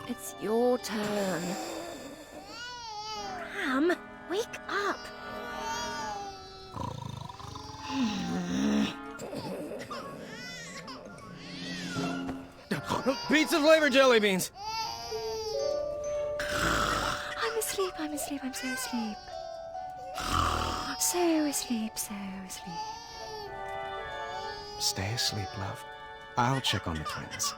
It's your turn. Ram, wake up. Pizza flavor jelly beans! I'm asleep, I'm so asleep. So asleep. Stay asleep, love. I'll check on the twins.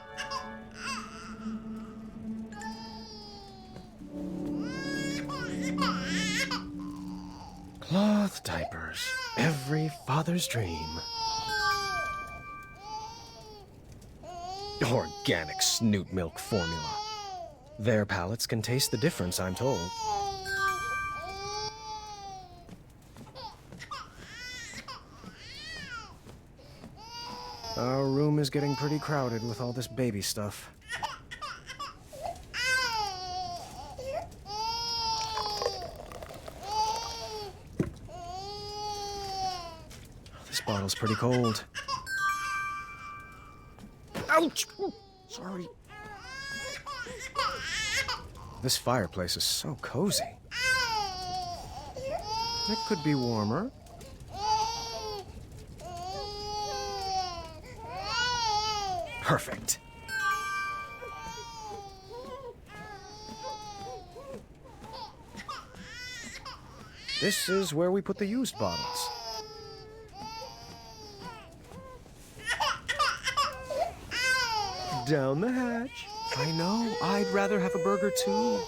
Cloth diapers. Every father's dream. Organic snoot milk formula. Their palates can taste the difference, I'm told. Our room is getting pretty crowded with all this baby stuff. This bottle's pretty cold. Ouch! Sorry. This fireplace is so cozy. It could be warmer. Perfect. This is where we put the used bottles. Down the hatch. I know, I'd rather have a burger too.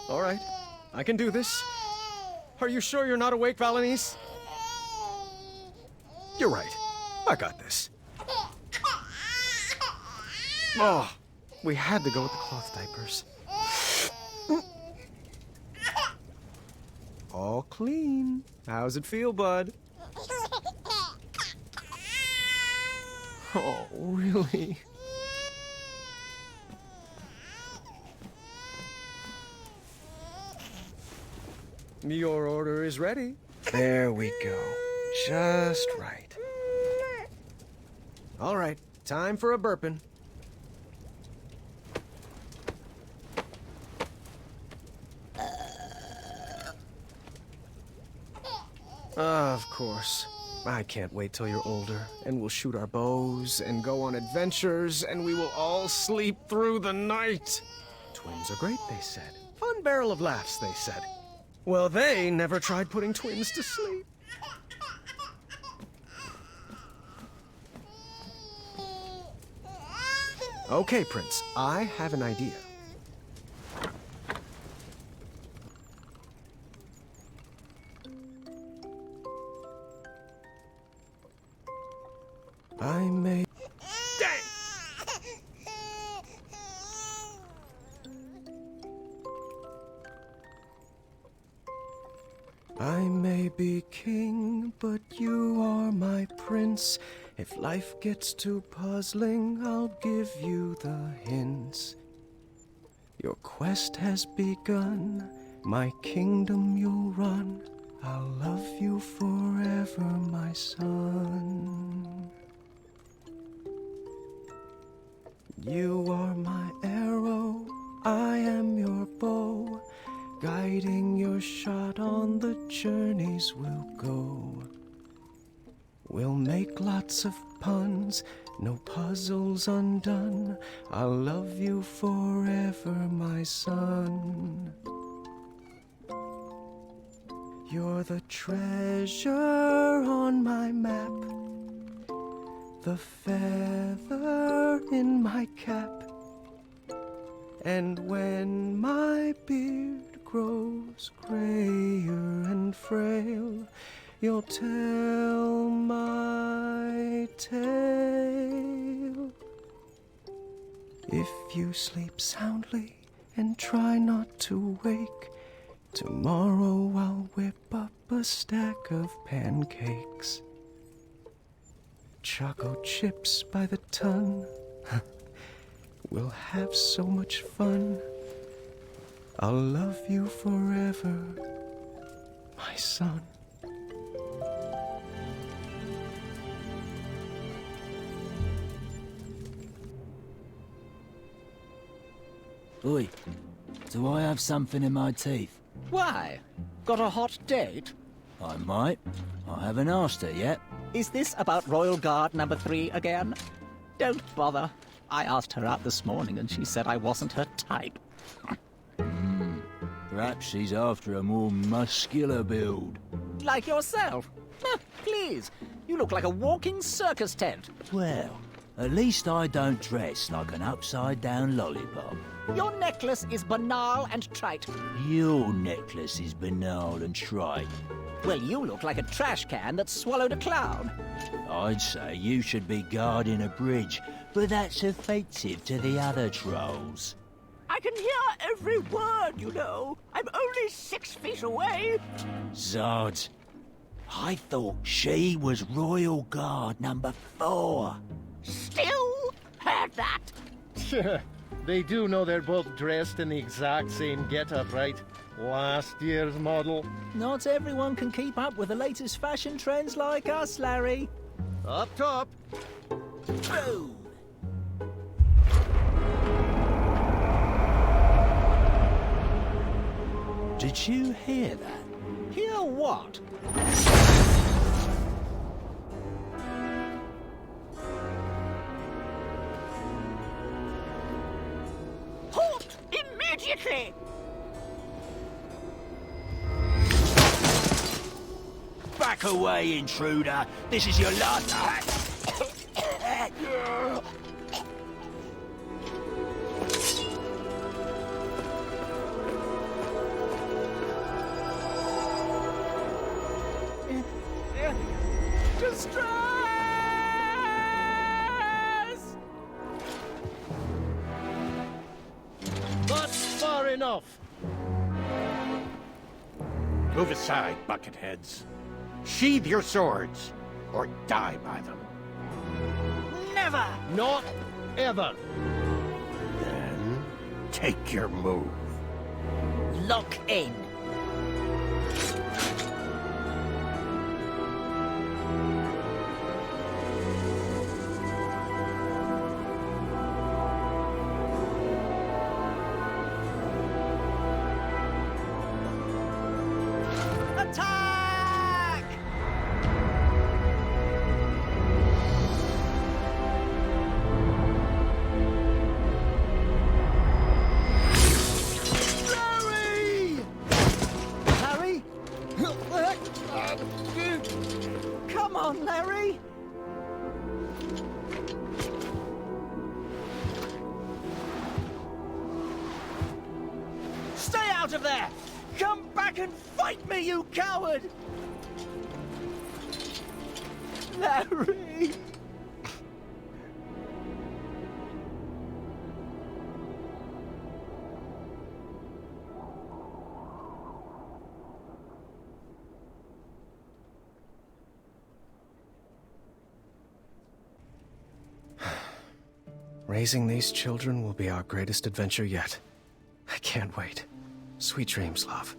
All right, I can do this. Are you sure you're not awake, Valenice? You're right. I got this. Oh, we had to go with the cloth diapers. All clean. How's it feel, bud? Oh, really? Your order is ready. There we go. Just right. All right, time for a burping. Of course. I can't wait till you're older, and we'll shoot our bows and go on adventures, and we will all sleep through the night. Twins are great, they said. Fun barrel of laughs, they said. Well, they never tried putting twins to sleep. Okay, Prince, I have an idea. I may... Dang! I may be king, but you are my prince. If life gets too puzzling, I'll give you the hints. Your quest has begun, my kingdom you'll run. I'll love you forever, my son. You are my arrow, I am your bow. Guiding your shot on the journeys we'll go. We'll make lots of puns, no puzzles undone. I'll love you forever, my son. You're the treasure on my map, the feather in my cap. And when my beard grows grayer and frail, you'll tell my tale. If you sleep soundly and try not to wake, Tomorrow I'll whip up a stack of pancakes. Choco chips by the ton. We'll have so much fun. I'll love you forever, my son. Oi, do I have something in my teeth? Why? Got a hot date? I might. I haven't asked her yet. Is this about Royal Guard number 3 again? Don't bother. I asked her out this morning and she said I wasn't her type. Perhaps she's after a more muscular build. Like yourself. Please, you look like a walking circus tent. Well, at least I don't dress like an upside-down lollipop. Your necklace is banal and trite. Your necklace is banal and trite. Well, you look like a trash can that swallowed a clown. I'd say you should be guarding a bridge, but that's offensive to the other trolls. I can hear every word, you know. I'm only 6 feet away. Zods, I thought she was Royal Guard number 4. Still heard that. They do know they're both dressed in the exact same get-up, right? Last year's model. Not everyone can keep up with the latest fashion trends like us, Larry. Up top. Boom! Did you hear that? Hear what? Halt immediately! Back away, intruder! This is your last... Distress! That's far enough. Move aside, bucketheads. Sheathe your swords, or die by them. Never! Not ever. Then, take your move. Lock in. Attack! Larry? Come on, Larry! Stay out of there! Come back and fight me, you coward! Larry! Raising these children will be our greatest adventure yet. I can't wait. Sweet dreams, love.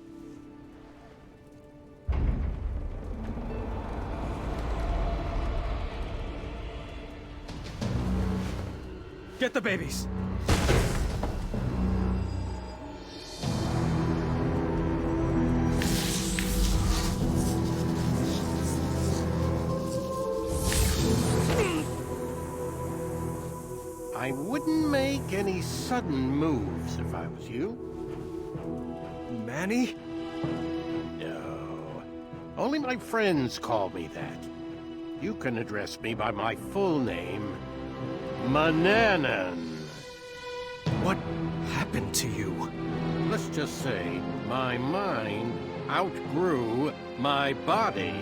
Get the babies! I wouldn't make any sudden moves if I was you. Manny? No. Only my friends call me that. You can address me by my full name, Mananan. What happened to you? Let's just say my mind outgrew my body.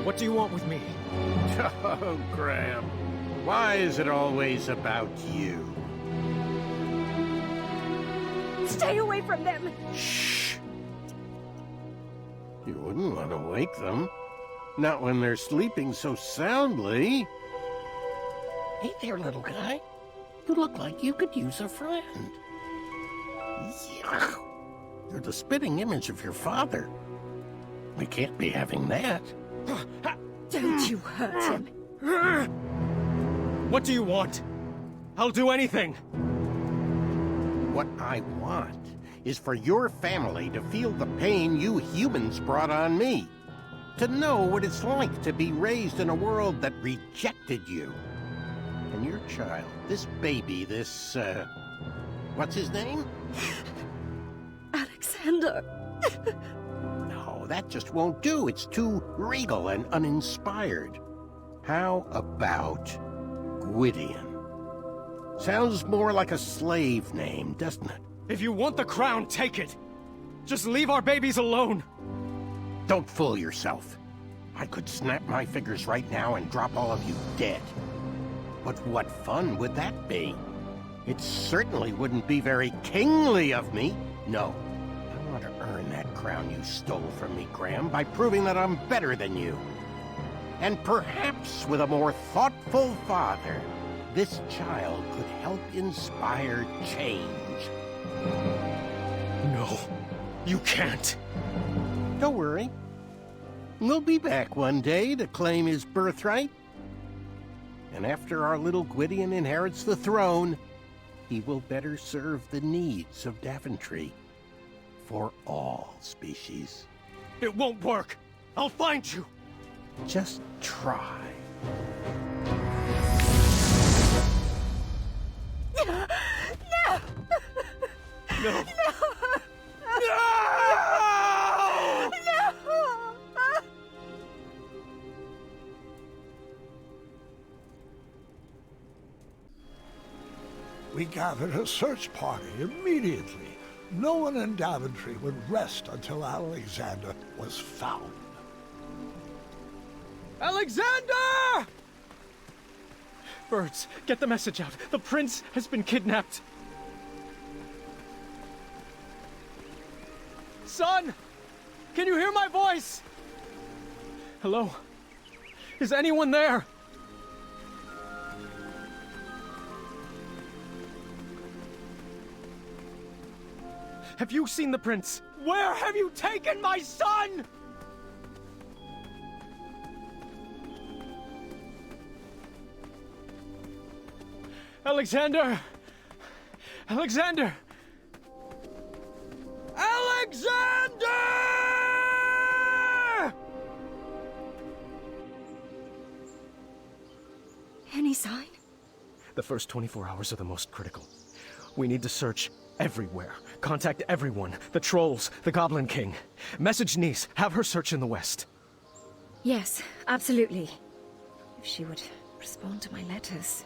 What do you want with me? Oh, Graham. Why is it always about you? Stay away from them. Shh! You wouldn't want to wake them. Not when they're sleeping so soundly. Hey there, little guy. You look like you could use a friend. Yuck. You're the spitting image of your father. We can't be having that. Don't you hurt him. What do you want? I'll do anything. What I want is for your family to feel the pain you humans brought on me. To know what it's like to be raised in a world that rejected you. And your child, this baby, this, what's his name? Alexander. No, that just won't do. It's too regal and uninspired. How about Gwydion? Sounds more like a slave name, doesn't it? If you want the crown, take it. Just leave our babies alone. Don't fool yourself. I could snap my fingers right now and drop all of you dead. But what fun would that be? It certainly wouldn't be very kingly of me. No, I want to earn that crown you stole from me, Graham, by proving that I'm better than you. And perhaps with a more thoughtful father, this child could help inspire change. No, you can't. Don't worry. We'll be back one day to claim his birthright. And after our little Gwydion inherits the throne, he will better serve the needs of Daventry for all species. It won't work. I'll find you. Just try. No. We gathered a search party immediately. No one in Daventry would rest until Alexander was found. Alexander! Birds, get the message out. The prince has been kidnapped. Son! Can you hear my voice? Hello? Is anyone there? Have you seen the prince? Where have you taken my son? Alexander! Alexander! Alexander! Any sign? The first 24 hours are the most critical. We need to search everywhere. Contact everyone. The trolls, the Goblin King. Message niece. Have her search in the west. Yes, absolutely. If she would respond to my letters.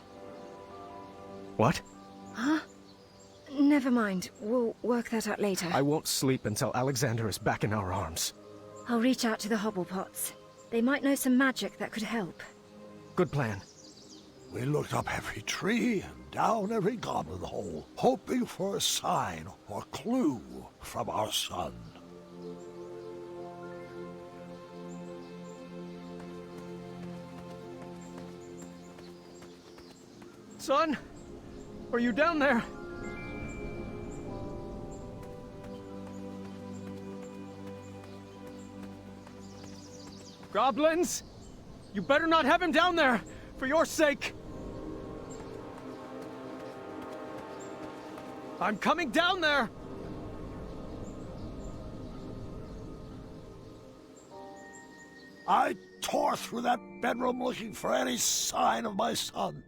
What? Huh? Never mind. We'll work that out later. I won't sleep until Alexander is back in our arms. I'll reach out to the Hobblepots. They might know some magic that could help. Good plan. We looked up every tree and down every goblin hole, hoping for a sign or clue from our son. Son? Are you down there? Goblins? You better not have him down there, for your sake. I'm coming down there! I tore through that bedroom looking for any sign of my son.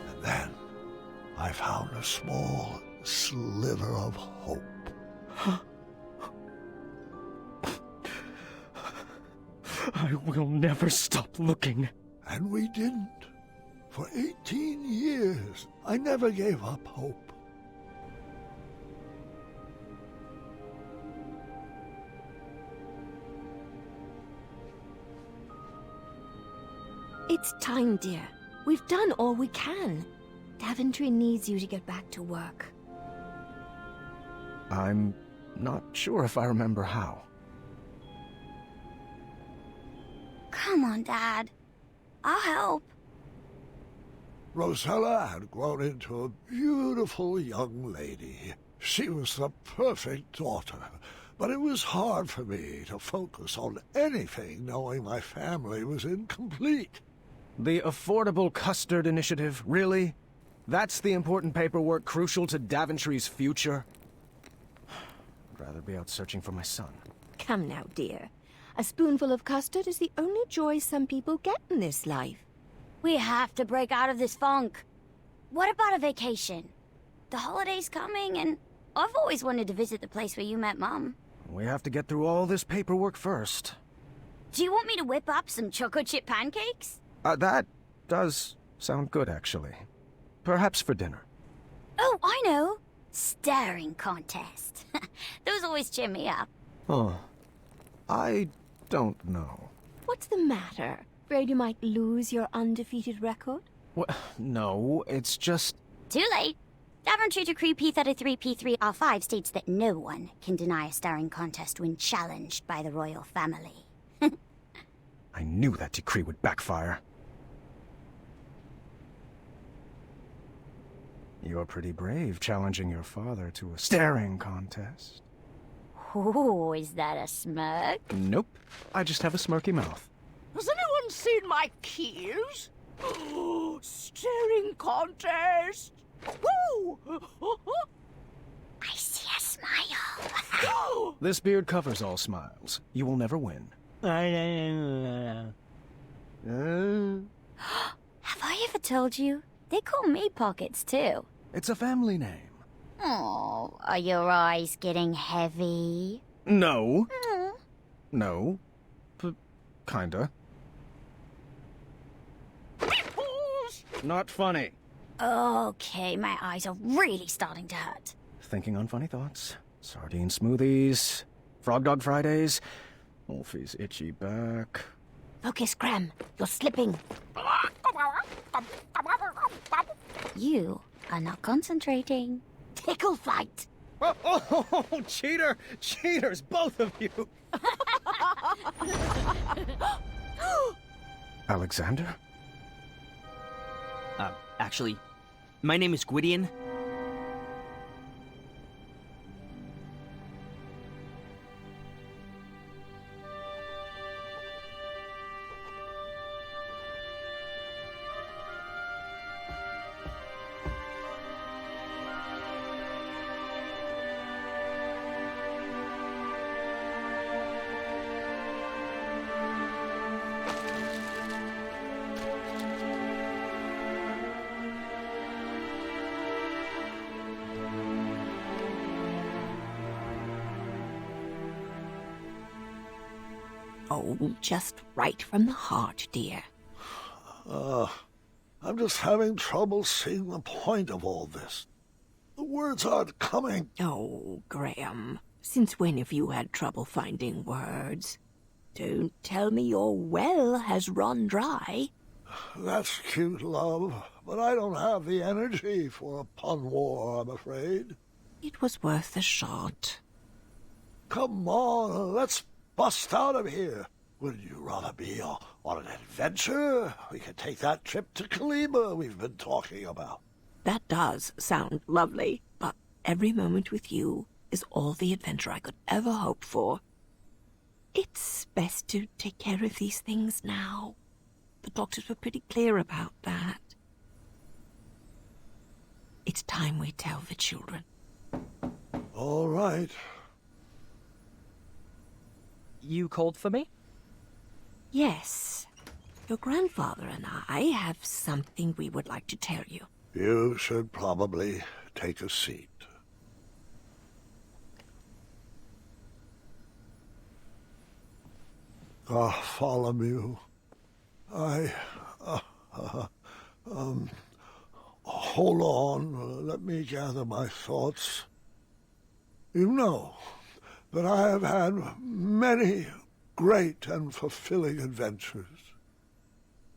And then I found a small sliver of hope. I will never stop looking. And we didn't. For 18 years, I never gave up hope. It's time, dear. We've done all we can. Daventry needs you to get back to work. I'm not sure if I remember how. Come on, Dad. I'll help. Rosella had grown into a beautiful young lady. She was the perfect daughter, but it was hard for me to focus on anything knowing my family was incomplete. The Affordable Custard Initiative, really? That's the important paperwork crucial to Daventry's future? I'd rather be out searching for my son. Come now, dear. A spoonful of custard is the only joy some people get in this life. We have to break out of this funk. What about a vacation? The holiday's coming, and I've always wanted to visit the place where you met Mum. We have to get through all this paperwork first. Do you want me to whip up some chocolate chip pancakes? That does sound good, actually. Perhaps for dinner. Oh, I know. Staring contest. Those always cheer me up. Oh, I don't know. What's the matter? Afraid you might lose your undefeated record? What? No, it's just... Too late. Daventry Decree P33P3R5 states that no one can deny a staring contest when challenged by the royal family. I knew that decree would backfire. You're pretty brave, challenging your father to a staring contest. Oh, is that a smirk? Nope. I just have a smirky mouth. Has anyone seen my keys? Staring contest! Woo! I see a smile. This beard covers all smiles. You will never win. Have I ever told you? They call me Pockets, too. It's a family name. Oh, are your eyes getting heavy? No. No. But kinda. Not funny. Okay, my eyes are really starting to hurt. Thinking on funny thoughts. Sardine smoothies. Frog Dog Fridays. Wolfie's itchy back. Focus, Gрэm. You're slipping. You are not concentrating. Tickle fight. Oh, cheater! Cheaters, both of you! Alexander? Actually, my name is Gwydion. Oh, just right from the heart, dear. I'm just having trouble seeing the point of all this. The words aren't coming. Oh, Gрэm, since when have you had trouble finding words? Don't tell me your well has run dry. That's cute, love, but I don't have the energy for a pun war, I'm afraid. It was worth a shot. Come on, let's bust out of here. Would you rather be on an adventure? We could take that trip to Kalima we've been talking about. That does sound lovely, but every moment with you is all the adventure I could ever hope for. It's best to take care of these things now. The doctors were pretty clear about that. It's time we tell the children. All right. You called for me? Yes. Your grandfather and I have something we would like to tell you. You should probably take a seat. Bartholomew. Hold on, let me gather my thoughts. You know that I have had many great and fulfilling adventures.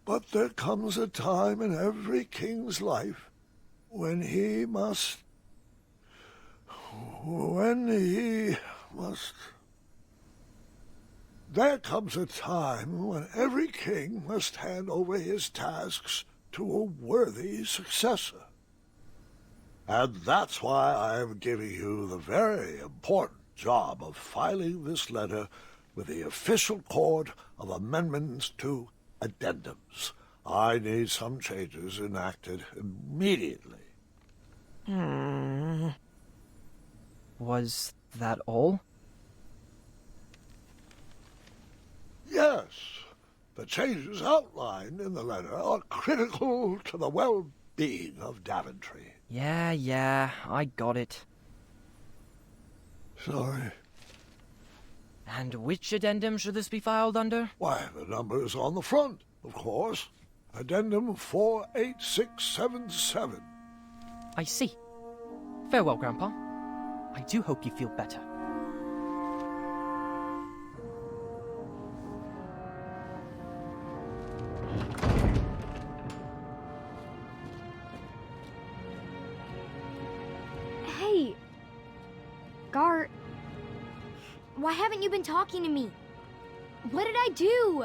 But there comes a time in every king's life when he must... There comes a time when every king must hand over his tasks to a worthy successor. And that's why I am giving you the very important job of filing this letter with the official court of amendments to addendums. I need some changes enacted immediately. Was that all? Yes, the changes outlined in the letter are critical to the well-being of Daventry. Yeah, I got it. Sorry. And which addendum should this be filed under? Why, the number is on the front, of course. Addendum 48677. I see. Farewell, Grandpa. I do hope you feel better. Hey! Gar... Why haven't you been talking to me? What did I do?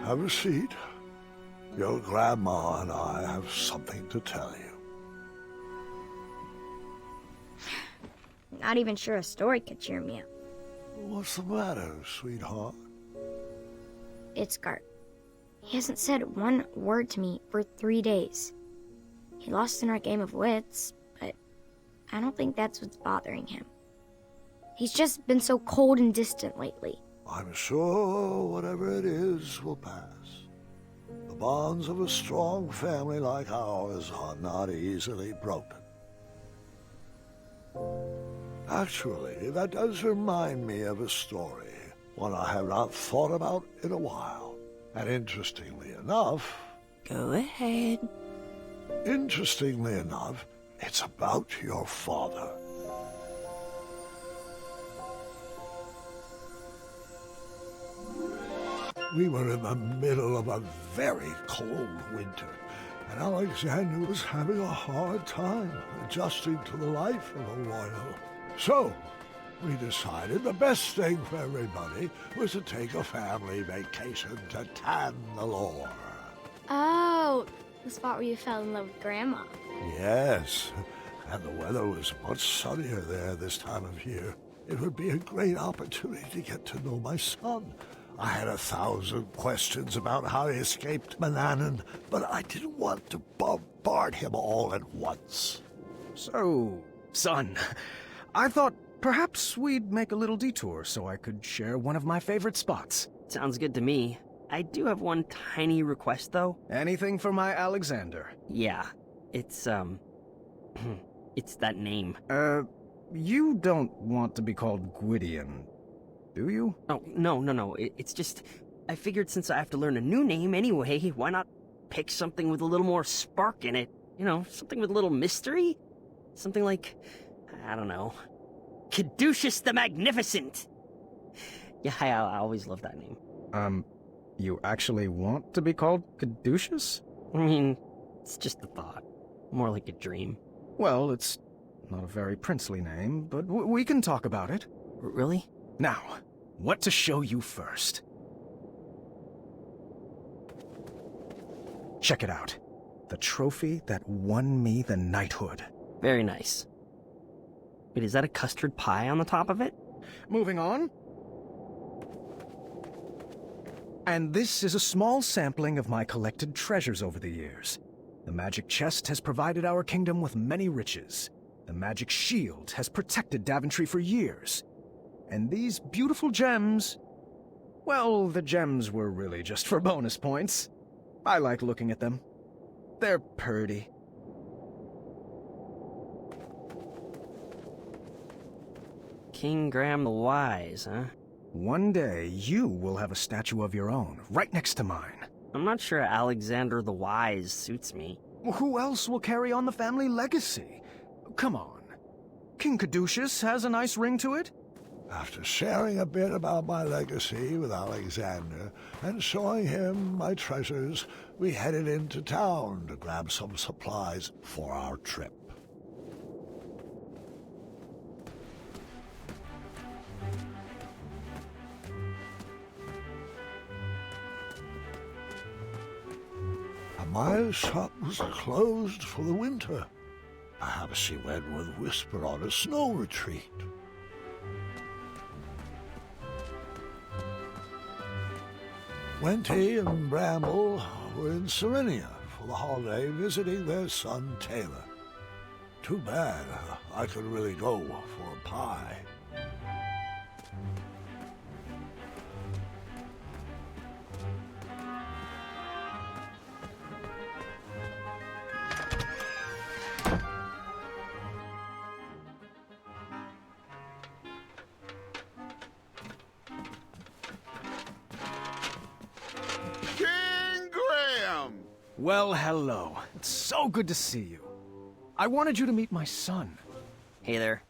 Have a seat. Your grandma and I have something to tell you. Not even sure a story could cheer me up. What's the matter, sweetheart? It's Gart. He hasn't said one word to me for 3 days. He lost in our game of wits, but I don't think that's what's bothering him. He's just been so cold and distant lately. I'm sure whatever it is will pass. The bonds of a strong family like ours are not easily broken. Actually, that does remind me of a story, one I have not thought about in a while. And interestingly enough... Go ahead. Interestingly enough, it's about your father. We were in the middle of a very cold winter, and Alexander was having a hard time adjusting to the life of a royal. So, we decided the best thing for everybody was to take a family vacation to Tannalore. Oh, the spot where you fell in love with Grandma. Yes, and the weather was much sunnier there this time of year. It would be a great opportunity to get to know my son. I had 1,000 questions about how he escaped Manannan, but I didn't want to bombard him all at once. So, son, I thought perhaps we'd make a little detour so I could share one of my favorite spots. Sounds good to me. I do have one tiny request, though. Anything for my Alexander. Yeah, it's, it's that name. You don't want to be called Gwydion, do you? Oh, no. It's just, I figured since I have to learn a new name anyway, why not pick something with a little more spark in it? You know, something with a little mystery? Something like, I don't know, Caduceus the Magnificent! Yeah, I always loved that name. You actually want to be called Caduceus? I mean, it's just a thought. More like a dream. Well, it's not a very princely name, but we can talk about it. Really? Now, what to show you first? Check it out. The trophy that won me the knighthood. Very nice. Wait, is that a custard pie on the top of it? Moving on. And this is a small sampling of my collected treasures over the years. The magic chest has provided our kingdom with many riches. The magic shield has protected Daventry for years. And these beautiful gems Well, the gems were really just for bonus points. I like looking at them. They're pretty. King Gрэm the Wise, huh? One day, you will have a statue of your own, right next to mine. I'm not sure Alexander the Wise suits me. Who else will carry on the family legacy? Come on. King Caduceus has a nice ring to it. After sharing a bit about my legacy with Alexander and showing him my treasures, we headed into town to grab some supplies for our trip. My shop was closed for the winter. Perhaps she went with Whisper on a snow retreat. Wenty and Bramble were in Serenia for the holiday visiting their son Taylor. Too bad I couldn't really go for a pie. Well, hello. It's so good to see you. I wanted you to meet my son. Hey there.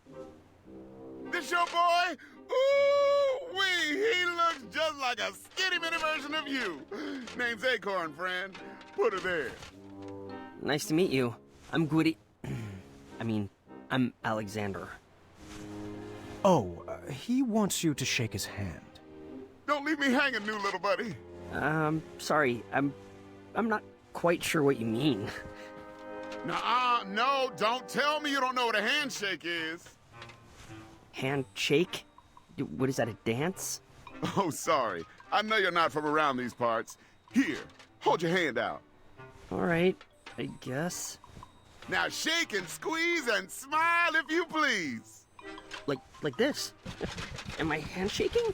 This your boy? Ooh-wee! He looks just like a skinny mini version of you. Name's Acorn, friend. Put her there. Nice to meet you. I'm Gwitty. I'm Alexander. Oh, he wants you to shake his hand. Don't leave me hanging, new little buddy. Sorry. I'm not quite sure what you mean. No, don't tell me you don't know what a handshake is. Handshake? What is that, a dance? Oh, sorry. I know you're not from around these parts. Here, hold your hand out. All right, I guess. Now shake and squeeze and smile if you please. Like this? Am I handshaking?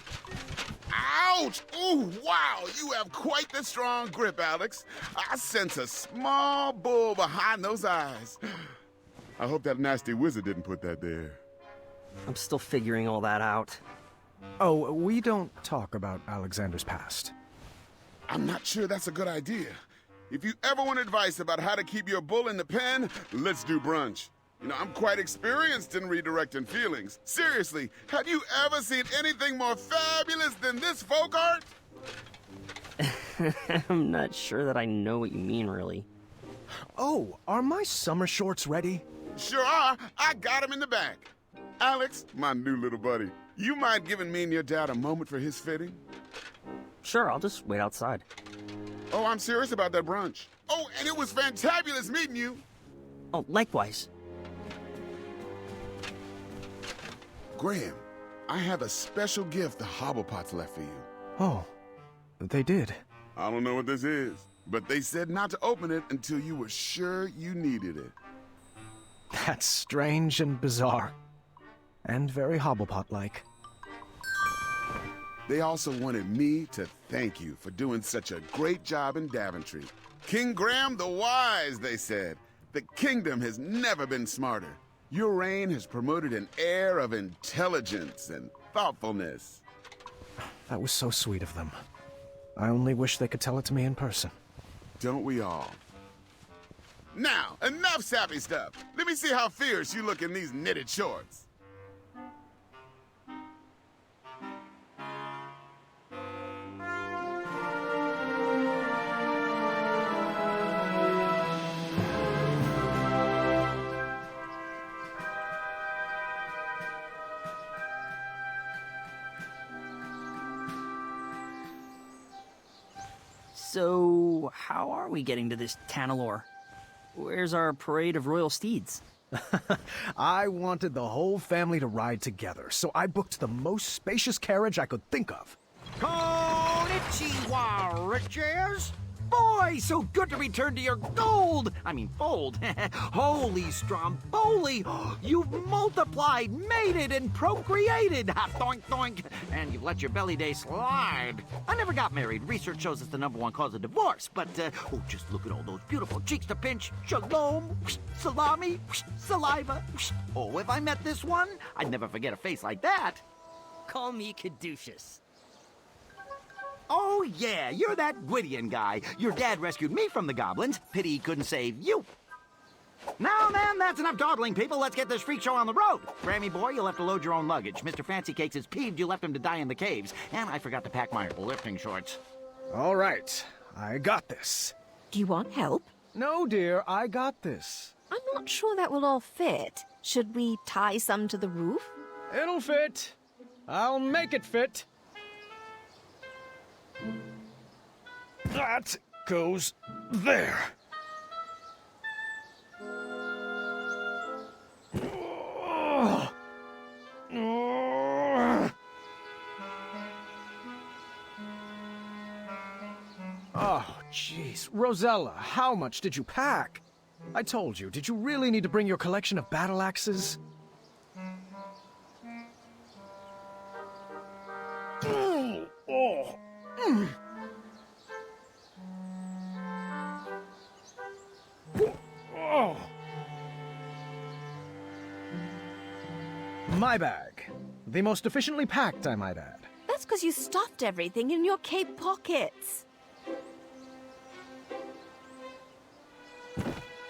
Ouch! Ooh, wow! You have quite the strong grip, Alex. I sense a small bull behind those eyes. I hope that nasty wizard didn't put that there. I'm still figuring all that out. Oh, we don't talk about Alexander's past. I'm not sure that's a good idea. If you ever want advice about how to keep your bull in the pen, let's do brunch. You know, I'm quite experienced in redirecting feelings. Seriously, have you ever seen anything more fabulous than this folk art? I'm not sure that I know what you mean, really. Oh, are my summer shorts ready? Sure are. I got them in the back. Alex, my new little buddy, you mind giving me and your dad a moment for his fitting? Sure, I'll just wait outside. Oh, I'm serious about that brunch. Oh, and it was fantabulous meeting you. Oh, likewise. Graham, I have a special gift the Hobblepots left for you. Oh, they did. I don't know what this is, but they said not to open it until you were sure you needed it. That's strange and bizarre. And very Hobblepot-like. They also wanted me to thank you for doing such a great job in Daventry. King Gрэm the Wise, they said. The kingdom has never been smarter. Your reign has promoted an air of intelligence and thoughtfulness. That was so sweet of them. I only wish they could tell it to me in person. Don't we all? Now, enough sappy stuff. Let me see how fierce you look in these knitted shorts. So, how are we getting to this Tanalor? Where's our parade of royal steeds? I wanted the whole family to ride together, so I booked the most spacious carriage I could think of. Konnichiwa, riches. boy! So good to return to your gold! I mean, fold. Holy Stromboli! You've multiplied, mated, and procreated! Ha, doink, doink! And you've let your belly day slide. I never got married. Research shows it's the #1 cause of divorce. But, oh, just look at all those beautiful cheeks to pinch. Shalom, salami, saliva. Oh, if I met this one, I'd never forget a face like that. Call me caduceus. Oh, yeah, you're that Gwydion guy. Your dad rescued me from the goblins. Pity he couldn't save you. Now, then, that's enough dawdling, people. Let's get this freak show on the road. Grammy boy, you'll have to load your own luggage. Mr. Fancy Cakes is peeved you left him to die in the caves. And I forgot to pack my lifting shorts. All right, I got this. Do you want help? No, dear, I got this. I'm not sure that will all fit. Should we tie some to the roof? It'll fit. I'll make it fit. That goes there. Oh, jeez. Rosella, how much did you pack? I told you, did you really need to bring your collection of battle axes? My bag. The most efficiently packed, I might add. That's because you stuffed everything in your cape pockets.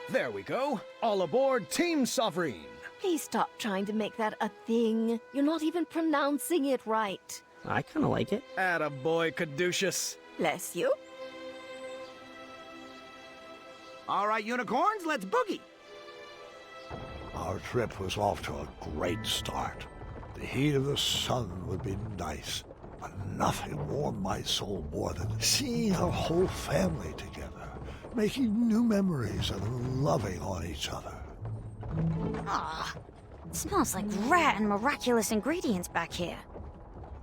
There we go. All aboard Team Sovereign. Please stop trying to make that a thing. You're not even pronouncing it right. I kind of like it. Attaboy, Caduceus. Bless you. All right, unicorns, let's boogie. Our trip was off to a great start. The heat of the sun would be nice, but nothing warmed my soul more than seeing our whole family together, making new memories and loving on each other. Ah, it smells like rare and miraculous ingredients back here.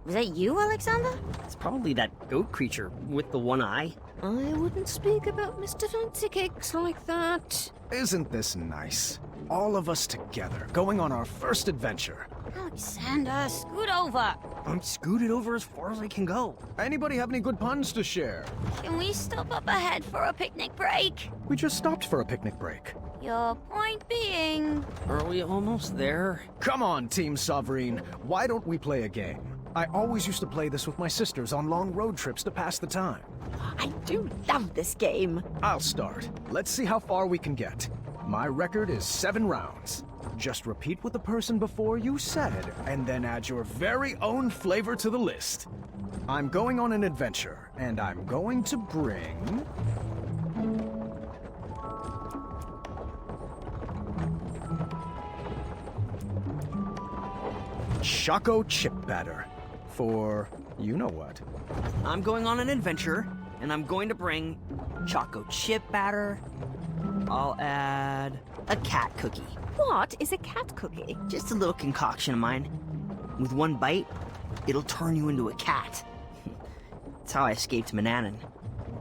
Was that you, Alexander? It's probably that goat creature with the one eye. I wouldn't speak about Mr. Fancy Cakes like that. Isn't this nice? All of us together, going on our first adventure. Alexander, scoot over. I'm scooted over as far as I can go. Anybody have any good puns to share? Can we stop up ahead for a picnic break? We just stopped for a picnic break. Your point being... Are we almost there? Come on, Team Sovereign. Why don't we play a game? I always used to play this with my sisters on long road trips to pass the time. I do love this game. I'll start. Let's see how far we can get. My record is 7 rounds. Just repeat what the person before you said, and then add your very own flavor to the list. I'm going on an adventure, and I'm going to bring... Choco chip batter. For you know what. I'm going on an adventure, and I'm going to bring choco chip batter. I'll add a cat cookie. What is a cat cookie? Just a little concoction of mine. With one bite, it'll turn you into a cat. That's how I escaped Manannan.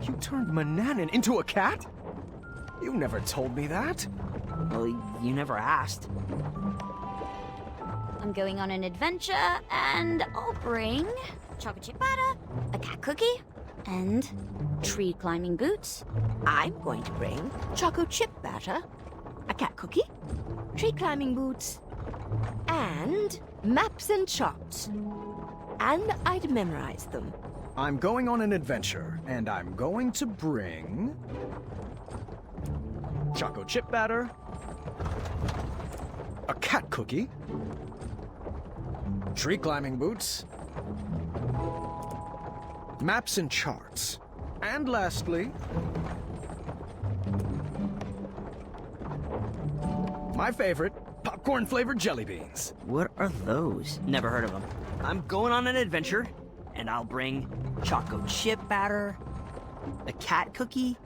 You turned Manannan into a cat? You never told me that. Well, you never asked. I'm going on an adventure, and I'll bring chocolate chip batter, a cat cookie, and tree climbing boots. I'm going to bring choco chip batter, a cat cookie, tree climbing boots, and maps and charts. And I'd memorize them. I'm going on an adventure, and I'm going to bring... choco chip batter, a cat cookie, tree climbing boots, maps and charts, and lastly, my favorite, popcorn-flavored jelly beans. What are those? Never heard of them. I'm going on an adventure, and I'll bring choco chip batter, a cat cookie,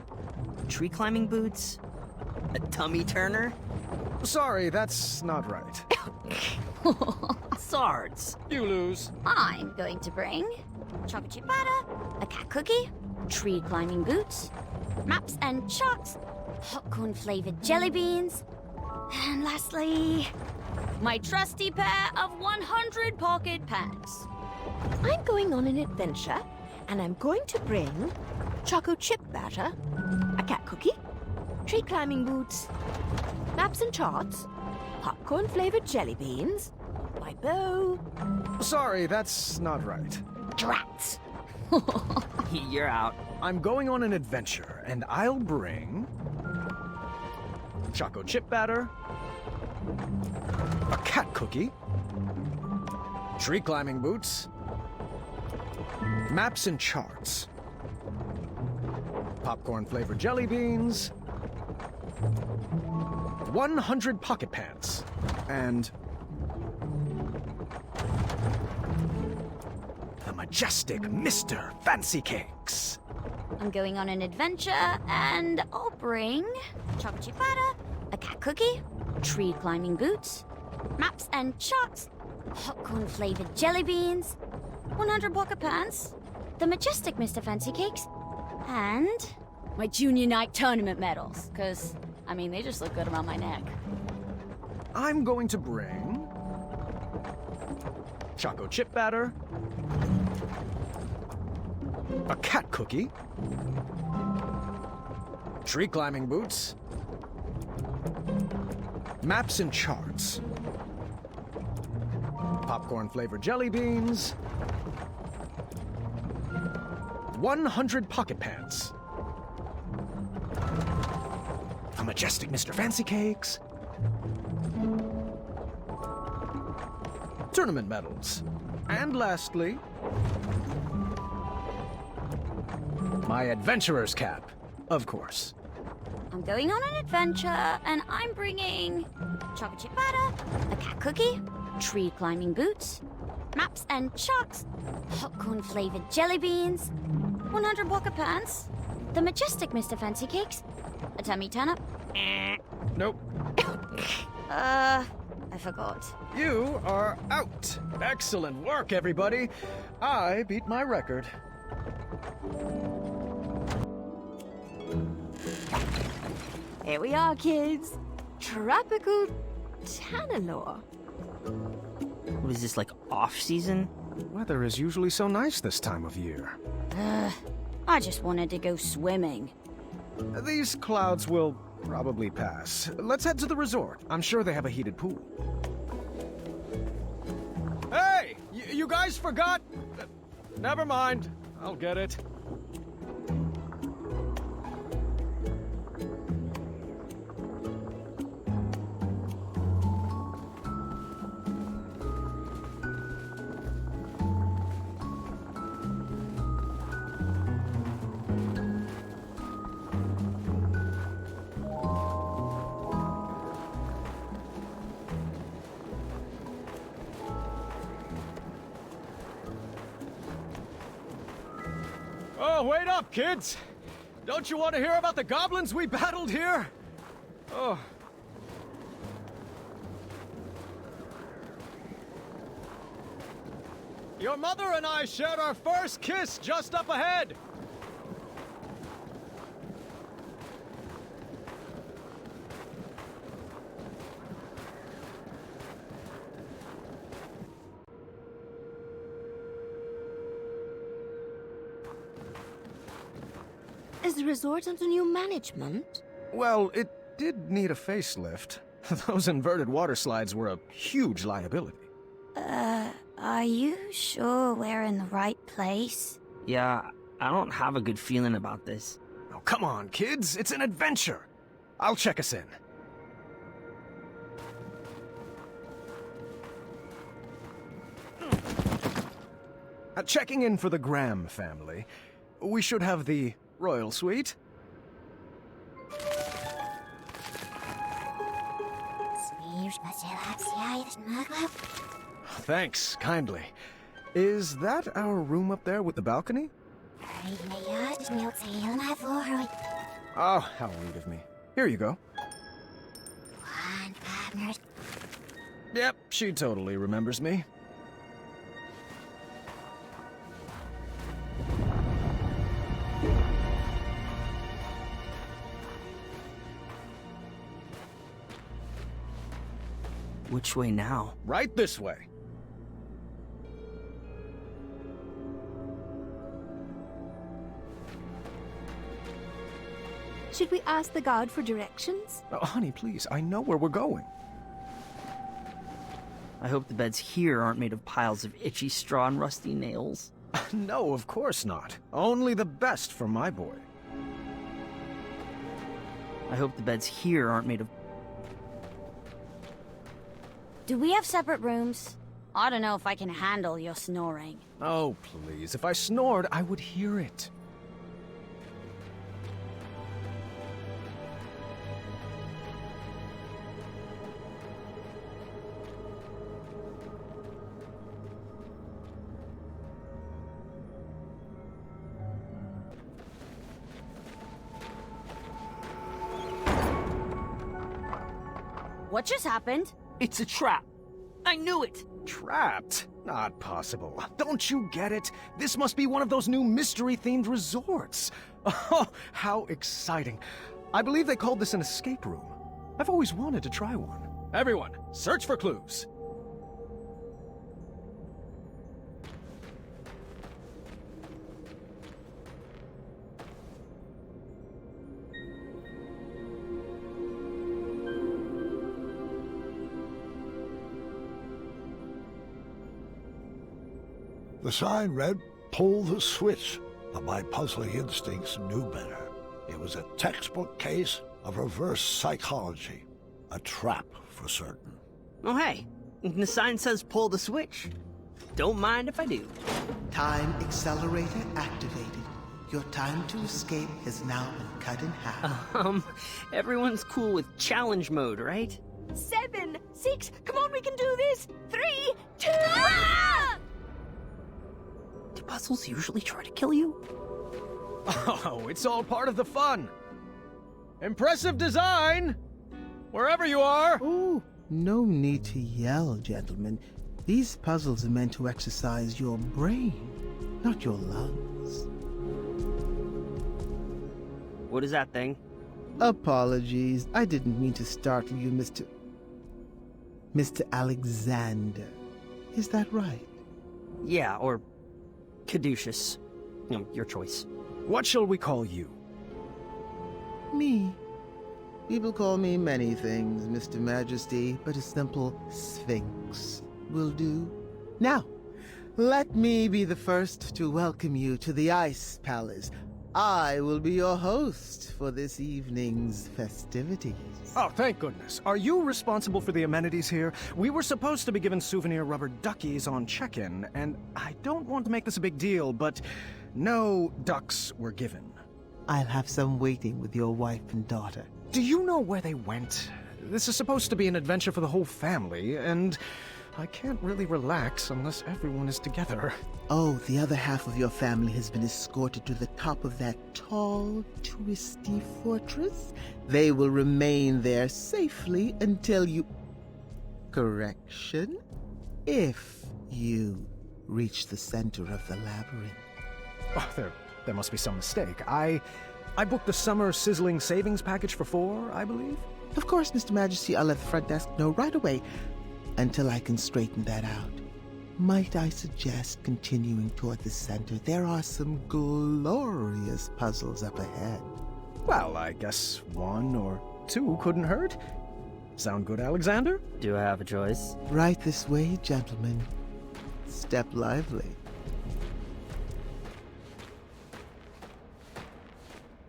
tree climbing boots, a tummy turner. Sorry, that's not right. Sards. You lose. I'm going to bring chocolate chip batter, a cat cookie, tree climbing boots, maps and charts, popcorn-flavored jelly beans, and lastly, my trusty pair of 100 pocket pants. I'm going on an adventure, and I'm going to bring choco chip batter, a cat cookie, tree climbing boots, maps and charts, popcorn-flavored jelly beans, my bow. Sorry, that's not right. Drats! You're out. I'm going on an adventure, and I'll bring choco chip batter, a cat cookie, tree climbing boots, maps and charts, popcorn-flavored jelly beans, 100 pocket pants, and the majestic Mr. Fancy Cakes. I'm going on an adventure, and I'll bring chocolate chip batter, a cat cookie, tree climbing boots, maps and charts, popcorn-flavored jelly beans, 100 pocket pants, the majestic Mr. Fancy Cakes, and my junior night tournament medals, because, I mean, they just look good around my neck. I'm going to bring choco chip batter, a cat cookie, tree climbing boots, maps and charts, popcorn-flavored jelly beans, 100 pocket pants, a majestic Mr. Fancy Cakes, tournament medals, and lastly, my adventurer's cap, of course. I'm going on an adventure, and I'm bringing chocolate chip batter, a cat cookie, tree climbing boots, maps and charts, popcorn-flavored jelly beans, 100 pocket pants, the majestic Mr. Fancy Cakes, a tummy turn-up. Nope. I forgot. You are out. Excellent work, everybody. I beat my record. Here we are, kids. Tropical Tanalore. What is this, like off-season? Weather is usually so nice this time of year. I just wanted to go swimming. These clouds will probably pass. Let's head to the resort. I'm sure they have a heated pool. Hey! You guys forgot? Never mind. I'll get it. Oh, wait up, kids! Don't you want to hear about the goblins we battled here? Oh. Your mother and I shared our first kiss just up ahead! Is the resort under new management? Well, it did need a facelift. Those inverted water slides were a huge liability. Are you sure we're in the right place? Yeah, I don't have a good feeling about this. Oh, come on, kids. It's an adventure. I'll check us in. Checking in for the Gрэm family. We should have the royal suite. Thanks, kindly. Is that our room up there with the balcony? Oh, how rude of me. Here you go. Yep, she totally remembers me. Which way now? Right this way. Should we ask the guard for directions? Oh, honey, please, I know where we're going. I hope the beds here aren't made of piles of itchy straw and rusty nails. No, of course not. Only the best for my boy. I hope the beds here aren't made of... Do we have separate rooms? I don't know if I can handle your snoring. Oh, please, if I snored, I would hear it. What just happened? It's a trap. I knew it. Trapped? Not possible. Don't you get it? This must be one of those new mystery-themed resorts. Oh, how exciting. I believe they called this an escape room. I've always wanted to try one. Everyone, search for clues. The sign read, "Pull the switch," but my puzzling instincts knew better. It was a textbook case of reverse psychology. A trap, for certain. Oh, hey. The sign says pull the switch. Don't mind if I do. Time accelerator activated. Your time to escape has now been cut in half. Everyone's cool with challenge mode, right? 7, 6, come on, we can do this! 3, 2... Do puzzles usually try to kill you? Oh, it's all part of the fun. Impressive design! Wherever you are! Oh, no need to yell, gentlemen. These puzzles are meant to exercise your brain, not your lungs. What is that thing? Apologies. I didn't mean to startle you, Mr. Alexander. Is that right? Yeah, or Caduceus. Your choice. What shall we call you? Me. People call me many things, Mr. Majesty, but a simple Sphinx will do. Now, let me be the first to welcome you to the Ice Palace. I will be your host for this evening's festivities. Oh, thank goodness. Are you responsible for the amenities here? We were supposed to be given souvenir rubber duckies on check-in, and I don't want to make this a big deal, but no ducks were given. I'll have some waiting with your wife and daughter. Do you know where they went? This is supposed to be an adventure for the whole family, and I can't really relax unless everyone is together. Oh, the other half of your family has been escorted to the top of that tall, twisty fortress. They will remain there safely until you... Correction? If you reach the center of the labyrinth. Oh, there must be some mistake. I booked the summer sizzling savings package for 4, I believe? Of course, Mr. Majesty, I'll let the front desk know right away. Until I can straighten that out. Might I suggest continuing toward the center? There are some glorious puzzles up ahead. Well, I guess 1 or 2 couldn't hurt. Sound good, Alexander? Do I have a choice? Right this way, gentlemen. Step lively.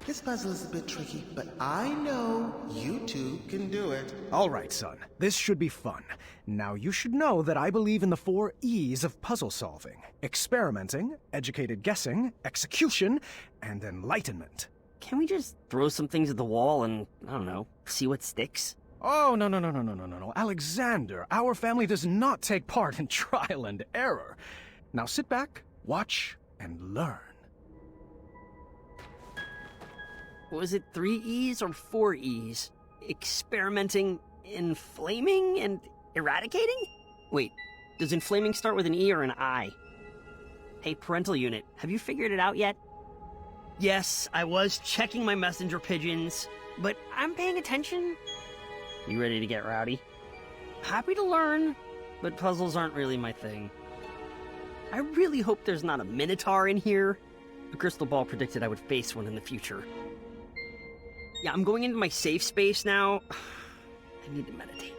This puzzle is a bit tricky, but I know you two can do it. All right, son. This should be fun. Now, you should know that I believe in the 4 E's of puzzle solving. Experimenting, educated guessing, execution, and enlightenment. Can we just throw some things at the wall and, I don't know, see what sticks? Oh, no. Alexander, our family does not take part in trial and error. Now sit back, watch, and learn. Was it 3 E's or 4 E's? Experimenting, inflaming, and eradicating? Wait, does inflaming start with an E or an I? Hey, parental unit, have you figured it out yet? Yes, I was checking my messenger pigeons, but I'm paying attention. You ready to get rowdy? Happy to learn, but puzzles aren't really my thing. I really hope there's not a minotaur in here. The crystal ball predicted I would face one in the future. Yeah, I'm going into my safe space now. I need to meditate.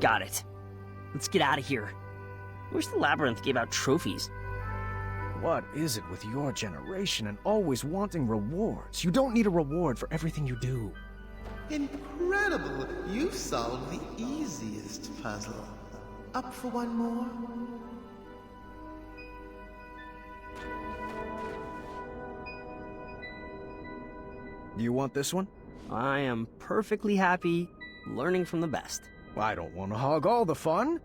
Got it. Let's get out of here. I wish the labyrinth gave out trophies. What is it with your generation and always wanting rewards? You don't need a reward for everything you do. Incredible! You've solved the easiest puzzle. Up for one more? Do you want this one? I am perfectly happy learning from the best. I don't want to hog all the fun,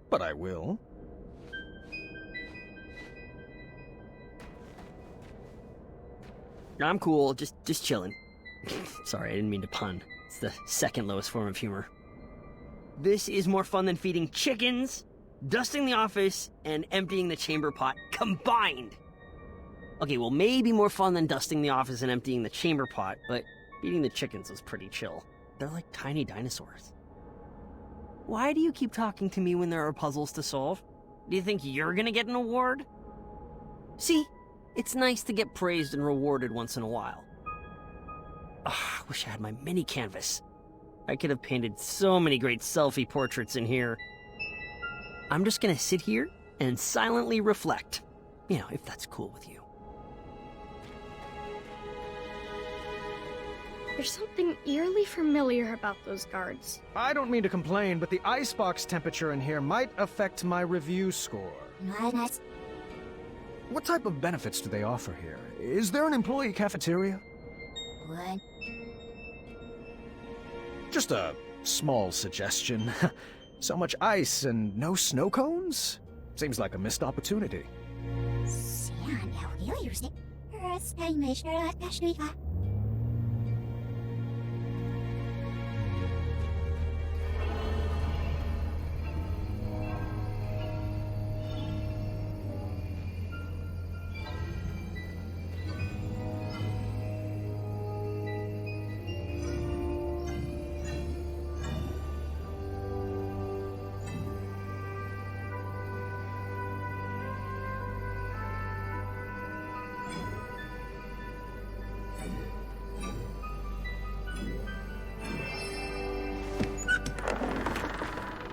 but I will. I'm cool, just chilling. Sorry, I didn't mean to pun. It's the second lowest form of humor. This is more fun than feeding chickens, dusting the office, and emptying the chamber pot combined. Okay, well, maybe more fun than dusting the office and emptying the chamber pot, but feeding the chickens was pretty chill. They're like tiny dinosaurs. Why do you keep talking to me when there are puzzles to solve? Do you think you're gonna get an award? See, it's nice to get praised and rewarded once in a while. I wish I had my mini canvas. I could have painted so many great selfie portraits in here. I'm just gonna sit here and silently reflect. You know, if that's cool with you. There's something eerily familiar about those guards. I don't mean to complain, but the icebox temperature in here might affect my review score. What type of benefits do they offer here? Is there an employee cafeteria? What? Just a small suggestion. So much ice and no snow cones? Seems like a missed opportunity.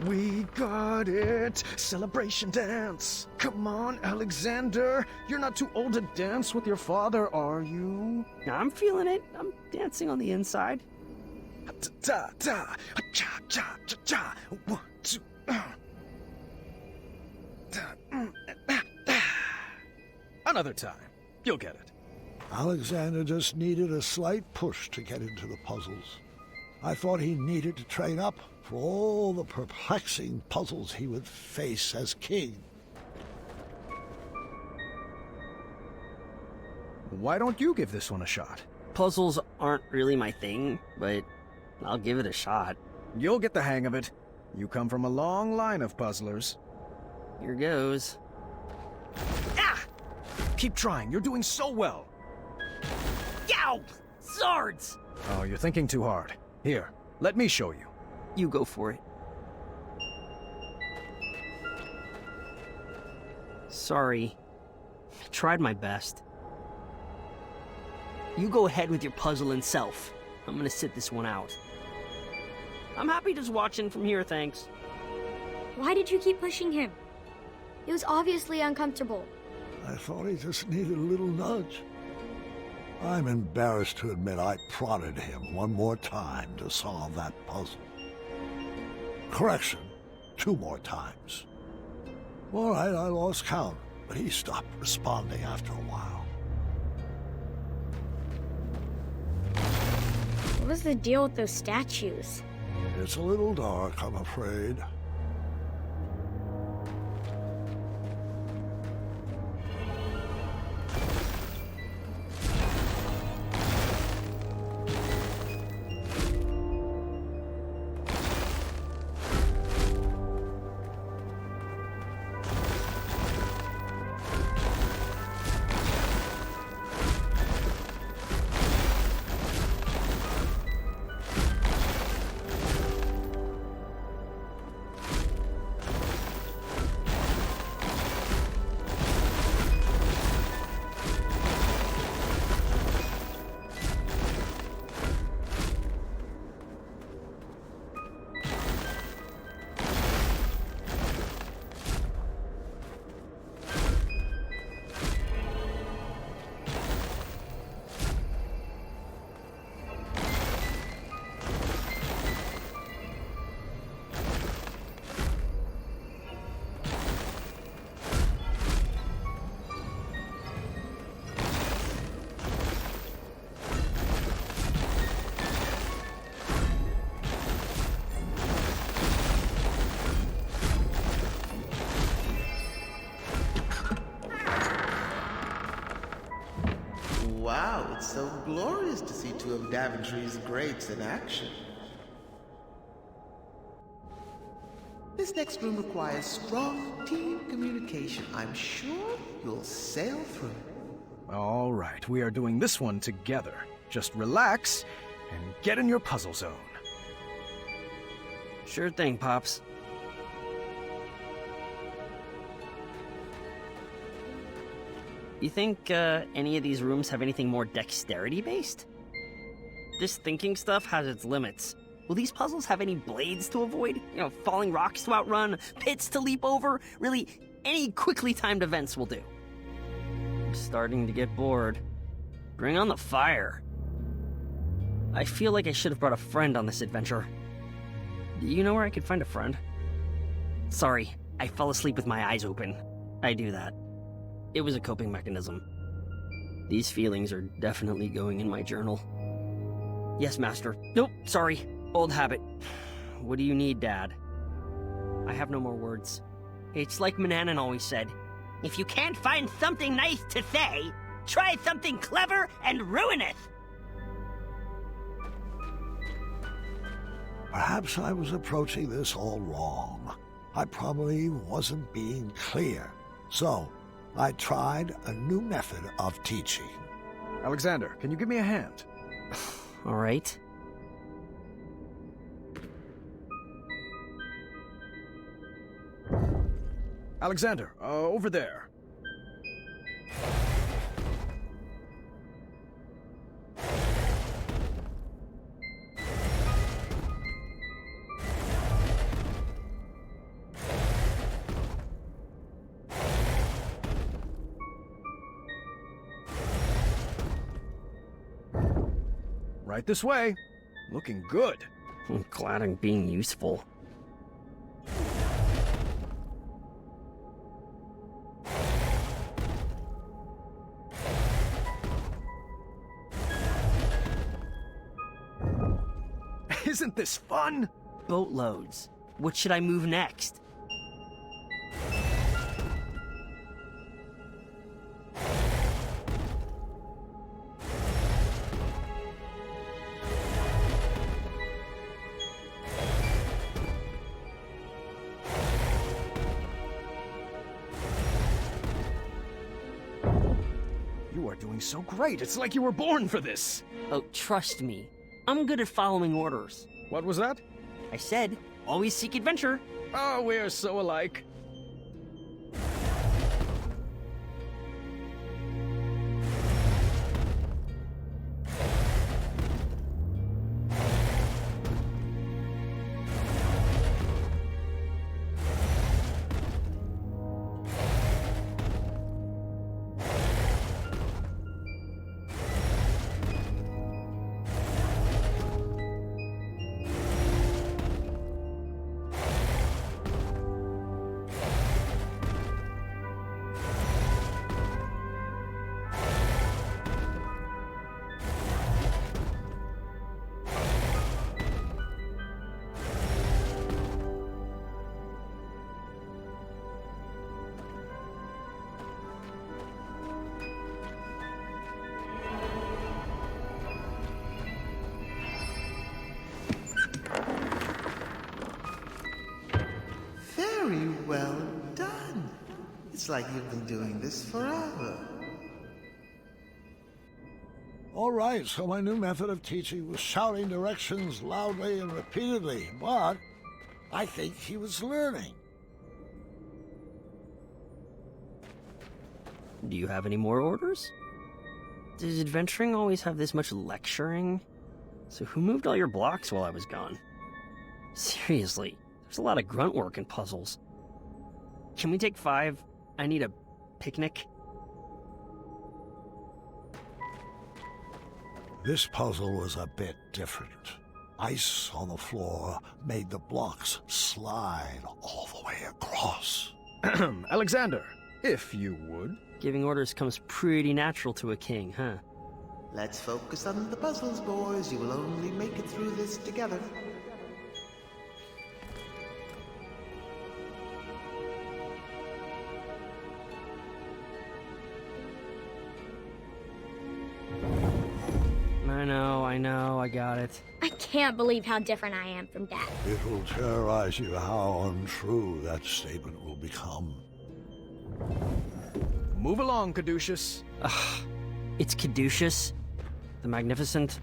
We got it! Celebration dance! Come on, Alexander! You're not too old to dance with your father, are you? I'm feeling it. I'm dancing on the inside. Ta-ta-ta! Cha-cha-cha-cha! 1, 2... Another time. You'll get it. Alexander just needed a slight push to get into the puzzles. I thought he needed to train up for all the perplexing puzzles he would face as king. Why don't you give this one a shot? Puzzles aren't really my thing, but I'll give it a shot. You'll get the hang of it. You come from a long line of puzzlers. Here goes. Ah! Keep trying. You're doing so well. Yow! Swords! Oh, you're thinking too hard. Here, let me show you. You go for it. Sorry. I tried my best. You go ahead with your puzzling self. I'm gonna sit this one out. I'm happy just watching from here, thanks. Why did you keep pushing him? It was obviously uncomfortable. I thought he just needed a little nudge. I'm embarrassed to admit I prodded him one more time to solve that puzzle. Correction, 2 more times. All right, I lost count, but he stopped responding after a while. What was the deal with those statues? It's a little dark, I'm afraid. Wow, it's so glorious to see two of Daventry's greats in action. This next room requires strong team communication. I'm sure you'll sail through it. All right, we are doing this one together. Just relax and get in your puzzle zone. Sure thing, Pops. You think any of these rooms have anything more dexterity-based? This thinking stuff has its limits. Will these puzzles have any blades to avoid? You know, falling rocks to outrun, pits to leap over? Really, any quickly timed events will do. I'm starting to get bored. Bring on the fire. I feel like I should have brought a friend on this adventure. Do you know where I could find a friend? Sorry, I fell asleep with my eyes open. I do that. It was a coping mechanism. These feelings are definitely going in my journal. Yes, Master. Nope, sorry. Old habit. What do you need, Dad? I have no more words. It's like Mananan always said. If you can't find something nice to say, try something clever and ruineth. Perhaps I was approaching this all wrong. I probably wasn't being clear. So, I tried a new method of teaching. Alexander, can you give me a hand? All right. Alexander, over there. Right this way. Looking good. I'm glad I'm being useful. Isn't this fun? Boatloads. What should I move next? You are doing so great. It's like you were born for this. Oh, trust me. I'm good at following orders. What was that? I said, always seek adventure. Oh, we are so alike. Looks like you've been doing this forever. All right, so my new method of teaching was shouting directions loudly and repeatedly, but I think he was learning. Do you have any more orders? Does adventuring always have this much lecturing? So who moved all your blocks while I was gone? Seriously, there's a lot of grunt work in puzzles. Can we take 5? I need a picnic. This puzzle was a bit different. Ice on the floor made the blocks slide all the way across. Alexander, if you would. Giving orders comes pretty natural to a king, huh? Let's focus on the puzzles, boys. You will only make it through this together. I know, I got it. I can't believe how different I am from Dad. It will terrorize you how untrue that statement will become. Move along, Caduceus. Ugh, it's Caduceus, the Magnificent.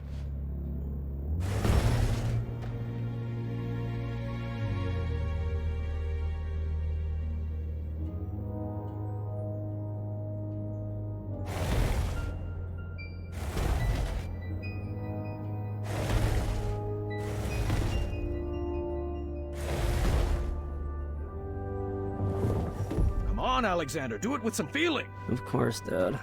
Alexander, do it with some feeling. Of course, Dad.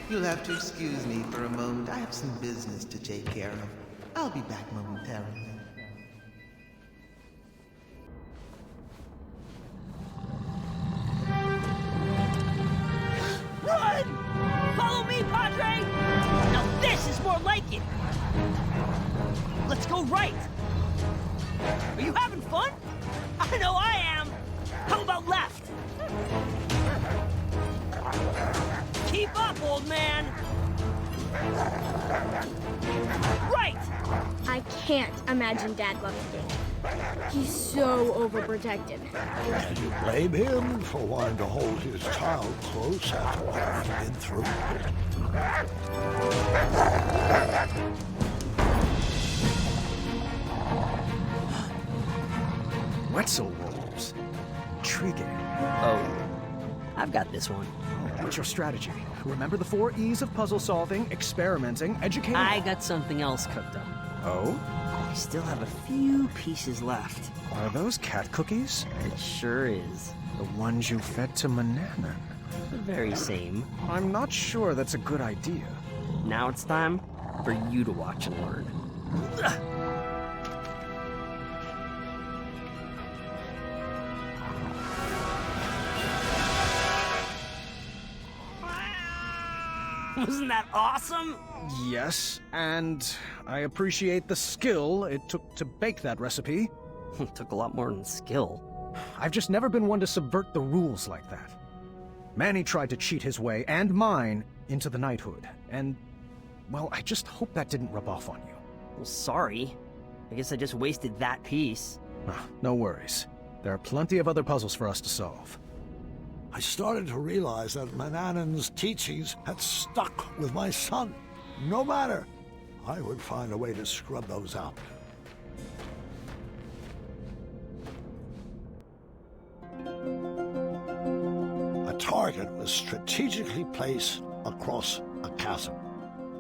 You'll have to excuse me for a moment. I have some business to take care of. I'll be back momentarily. Run! Follow me, Padre! Now this is more like it! Let's go right! Are you having fun? I know I am! How about left? Keep up, old man! Right! I can't imagine Dad loving me. He's so overprotective. And you blame him for wanting to hold his child close after what he's been through? Wetzel wolves. Intriguing. Oh, I've got this one. What's your strategy? Remember the 4 E's of puzzle solving, experimenting, educating... I got something else cooked up. Oh? I still have a few pieces left. Are those cat cookies? It sure is. The ones you fed to Mananan. The very same. I'm not sure that's a good idea. Now it's time for you to watch and learn. Wasn't that awesome? Yes, and I appreciate the skill it took to bake that recipe. It took a lot more than skill. I've just never been one to subvert the rules like that. Manny tried to cheat his way, and mine, into the knighthood, and, well, I just hope that didn't rub off on you. Well, sorry. I guess I just wasted that piece. No worries. There are plenty of other puzzles for us to solve. I started to realize that Manannan's teachings had stuck with my son. No matter, I would find a way to scrub those out. A target was strategically placed across a chasm.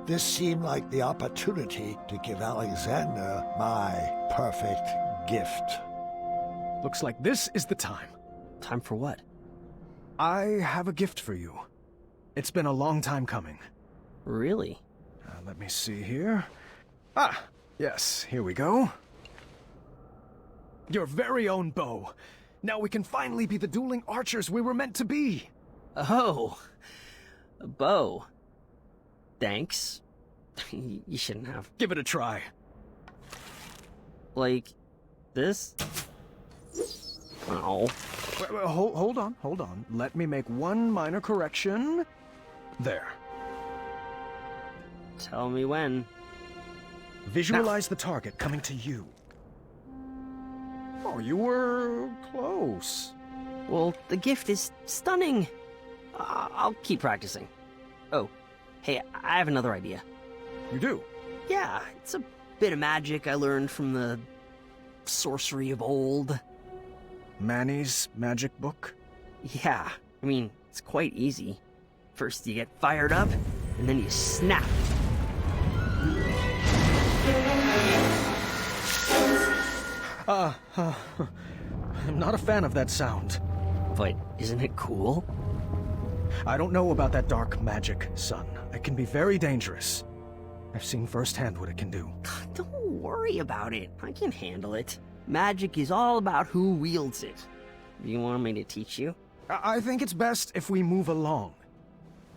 This seemed like the opportunity to give Alexander my perfect gift. Looks like this is the time. Time for what? I have a gift for you. It's been a long time coming. Really? Let me see here. Ah, yes, here we go. Your very own bow. Now we can finally be the dueling archers we were meant to be. Oh, a bow. Thanks You shouldn't have. Give it a try. Like this? Oh. Hold on. Let me make one minor correction. There. Tell me when. Visualize the target coming to you. Oh, you were close. Well, the gift is stunning. I'll keep practicing. Oh, hey, I have another idea. You do? Yeah, it's a bit of magic I learned from the sorcery of old. Manny's magic book? Yeah, I mean, it's quite easy. First you get fired up, and then you snap. I'm not a fan of that sound. But isn't it cool? I don't know about that dark magic, son. It can be very dangerous. I've seen firsthand what it can do. Don't worry about it. I can handle it. Magic is all about who wields it. Do you want me to teach you? I think it's best if we move along.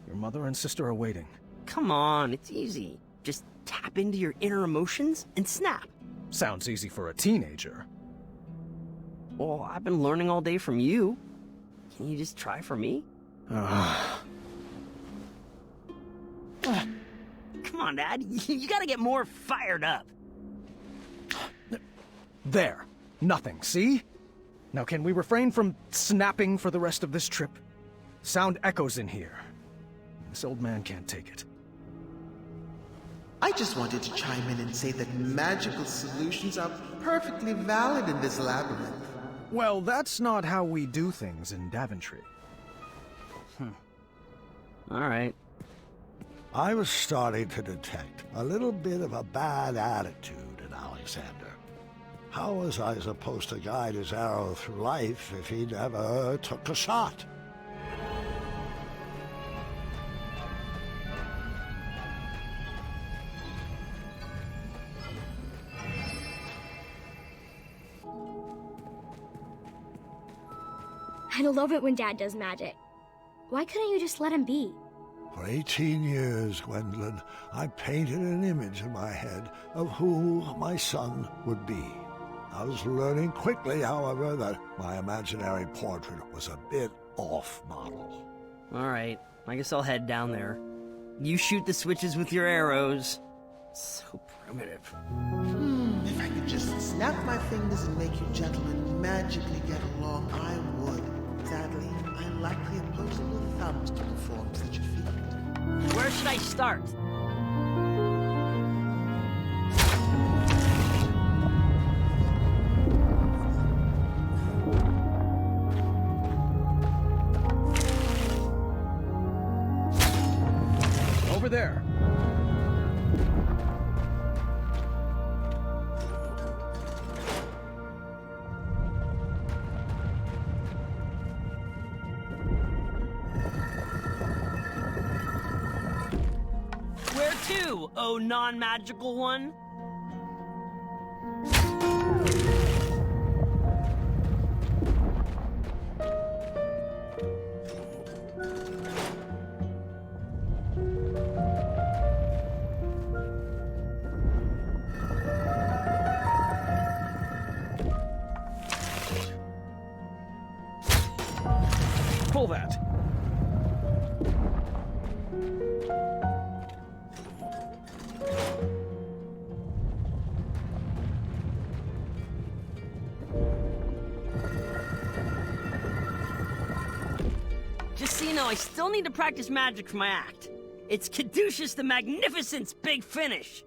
Your mother and sister are waiting. Come on, it's easy. Just tap into your inner emotions and snap. Sounds easy for a teenager. Well, I've been learning all day from you. Can you just try for me? Come on, Dad. You gotta get more fired up. There. Nothing, see? Now can we refrain from snapping for the rest of this trip? Sound echoes in here. This old man can't take it. I just wanted to chime in and say that magical solutions are perfectly valid in this labyrinth. Well, that's not how we do things in Daventry. All right. I was starting to detect a little bit of a bad attitude in Alexander. How was I supposed to guide his arrow through life if he never took a shot? I love it when Dad does magic. Why couldn't you just let him be? For 18 years, Gwendolen, I painted an image in my head of who my son would be. I was learning quickly, however, that my imaginary portrait was a bit off model. All right. I guess I'll head down there. You shoot the switches with your arrows. So primitive. If I could just snap my fingers and make you gentlemen magically get along, I would. Sadly, I lack the opposable thumbs to perform such a feat. Where should I start? Over there. Where to, oh non-magical one? Pull that. Just so you know, I still need to practice magic for my act. It's Caduceus the Magnificent's big finish.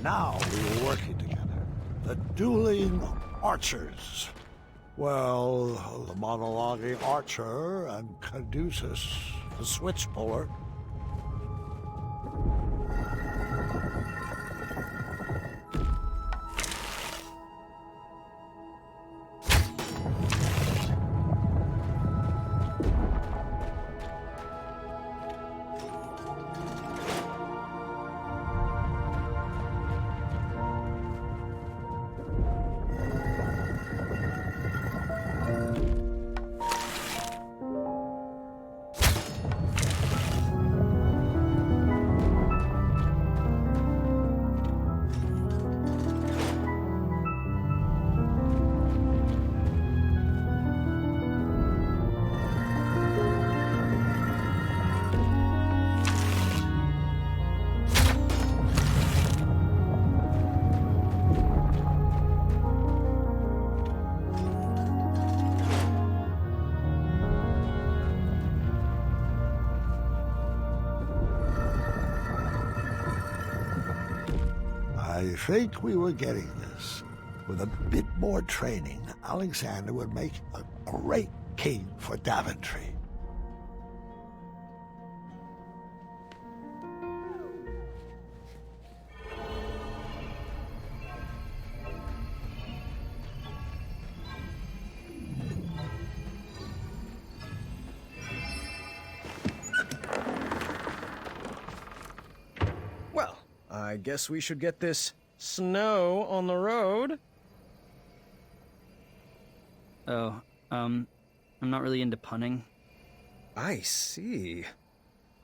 Now we were working together. The dueling archers. Well, the monologuing archer and Caduceus, the switch puller. I think we were getting this. With a bit more training, Alexander would make a great king for Daventry. Well, I guess we should get this snow on the road. Oh, I'm not really into punning. I see.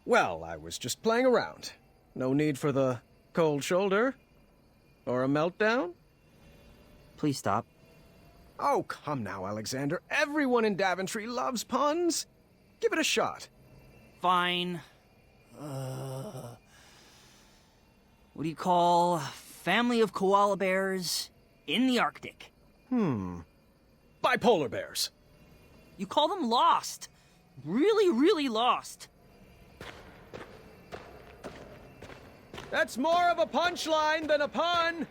Well, I was just playing around. No need for the cold shoulder. Or a meltdown? Please stop. Oh, come now, Alexander. Everyone in Daventry loves puns. Give it a shot. Fine. What do you call family of koala bears in the Arctic? Bipolar bears. You call them lost. Really, really lost. That's more of a punchline than a pun.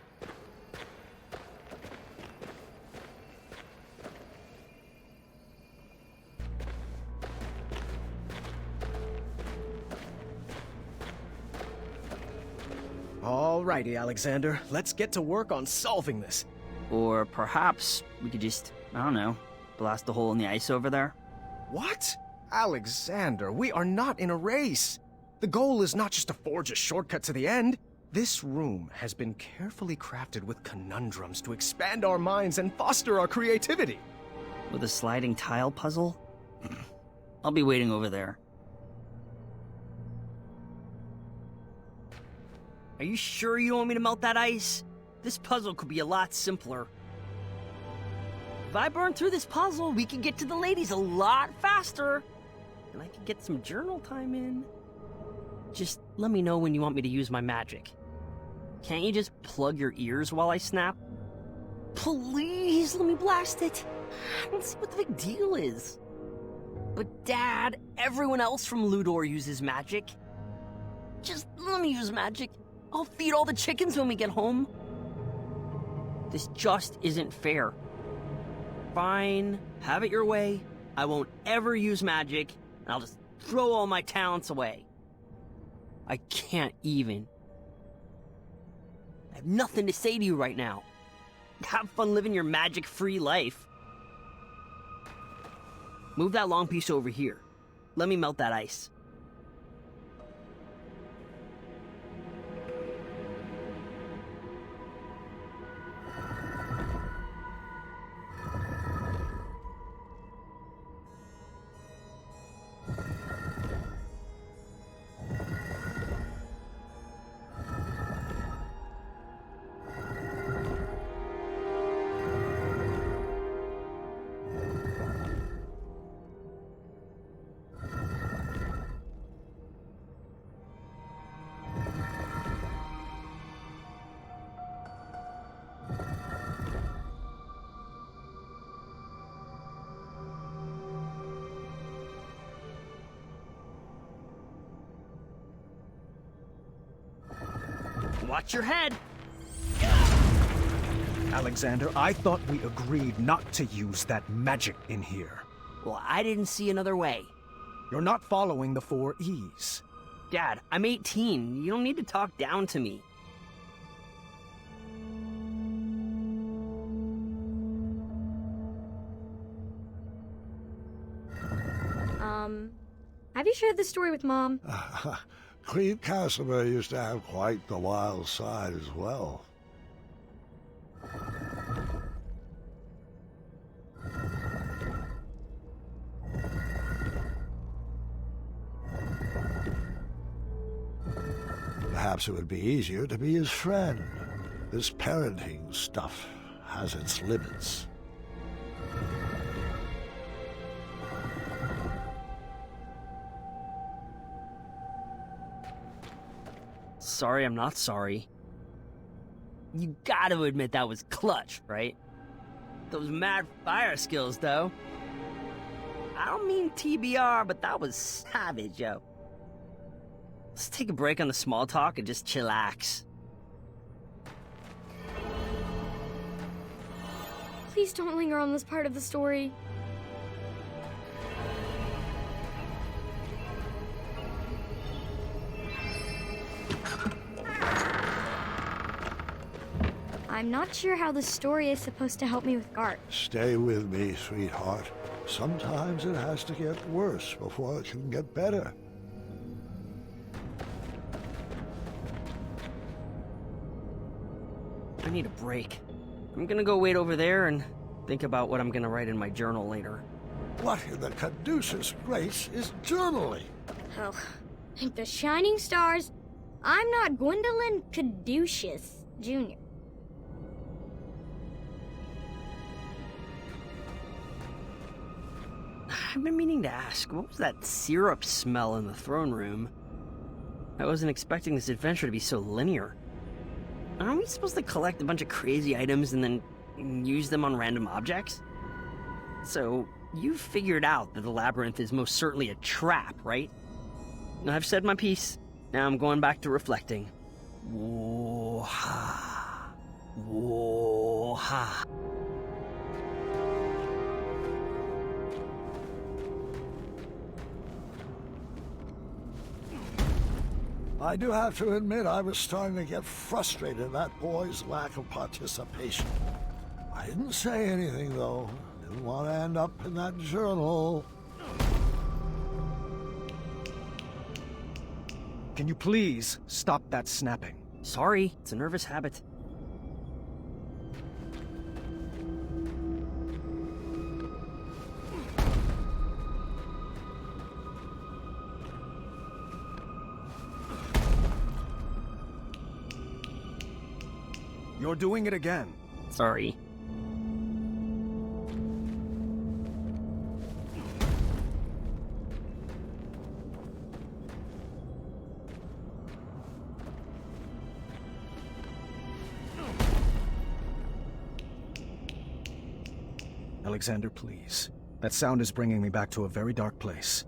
Alrighty, Alexander. Let's get to work on solving this. Or perhaps we could just, I don't know, blast a hole in the ice over there? What? Alexander, we are not in a race. The goal is not just to forge a shortcut to the end. This room has been carefully crafted with conundrums to expand our minds and foster our creativity. With a sliding tile puzzle? I'll be waiting over there. Are you sure you want me to melt that ice? This puzzle could be a lot simpler. If I burn through this puzzle, we can get to the ladies a lot faster. And I can get some journal time in. Just let me know when you want me to use my magic. Can't you just plug your ears while I snap? Please, let me blast it. I don't see what the big deal is. But Dad, everyone else from Ludor uses magic. Just let me use magic. I'll feed all the chickens when we get home. This just isn't fair. Fine, have it your way. I won't ever use magic, and I'll just throw all my talents away. I can't even. I have nothing to say to you right now. Have fun living your magic-free life. Move that long piece over here. Let me melt that ice. Watch your head! Alexander, I thought we agreed not to use that magic in here. Well, I didn't see another way. You're not following the 4 E's. Dad, I'm 18. You don't need to talk down to me. Have you shared this story with Mom? Queen Casimir used to have quite the wild side as well. Perhaps it would be easier to be his friend. This parenting stuff has its limits. Sorry, I'm not sorry. You gotta admit that was clutch, right? Those mad fire skills, though. I don't mean TBR, but that was savage, yo. Let's take a break on the small talk and just chillax. Please don't linger on this part of the story. I'm not sure how the story is supposed to help me with Gart. Stay with me, sweetheart. Sometimes it has to get worse before it can get better. I need a break. I'm gonna go wait over there and think about what I'm gonna write in my journal later. What in the caduceus grace is journaling? Oh, thank the shining stars, I'm not Gwendolen Caduceus Jr. I've been meaning to ask, what was that syrup smell in the throne room? I wasn't expecting this adventure to be so linear. Aren't we supposed to collect a bunch of crazy items and then use them on random objects? So, you figured out that the labyrinth is most certainly a trap, right? I've said my piece. Now I'm going back to reflecting. Whoa-ha. Whoa-ha. I do have to admit I was starting to get frustrated at that boy's lack of participation. I didn't say anything, though. Didn't want to end up in that journal. Can you please stop that snapping? Sorry, it's a nervous habit. You're doing it again. Sorry. Alexander, please. That sound is bringing me back to a very dark place.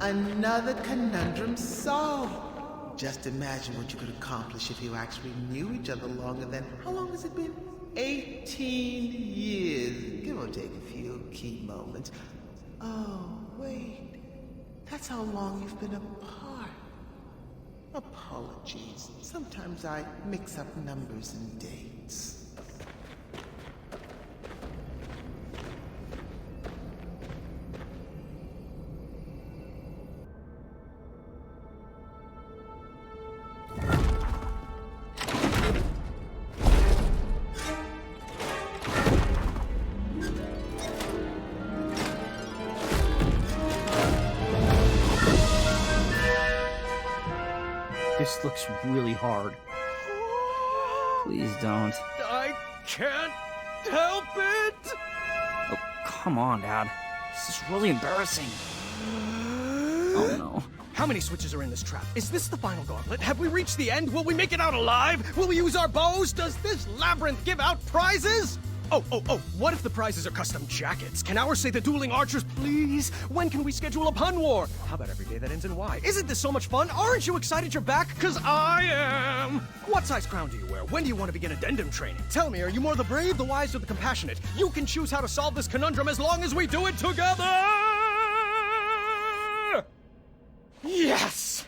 Another conundrum solved. Just imagine what you could accomplish if you actually knew each other longer than, how long has it been? 18 years, give or take a few key moments. Oh, wait. That's how long you've been apart. Apologies. Sometimes I mix up numbers and dates. This looks really hard. Please don't. I can't help it! Oh, come on, Dad. This is really embarrassing. Oh, no. How many switches are in this trap? Is this the final gauntlet? Have we reached the end? Will we make it out alive? Will we use our bows? Does this labyrinth give out prizes? Oh, what if the prizes are custom jackets? Can ours say the dueling archers, please? When can we schedule a pun war? How about every day that ends in Y? Isn't this so much fun? Aren't you excited you're back? 'Cause I am! What size crown do you wear? When do you want to begin addendum training? Tell me, are you more the brave, the wise, or the compassionate? You can choose how to solve this conundrum as long as we do it together! Yes!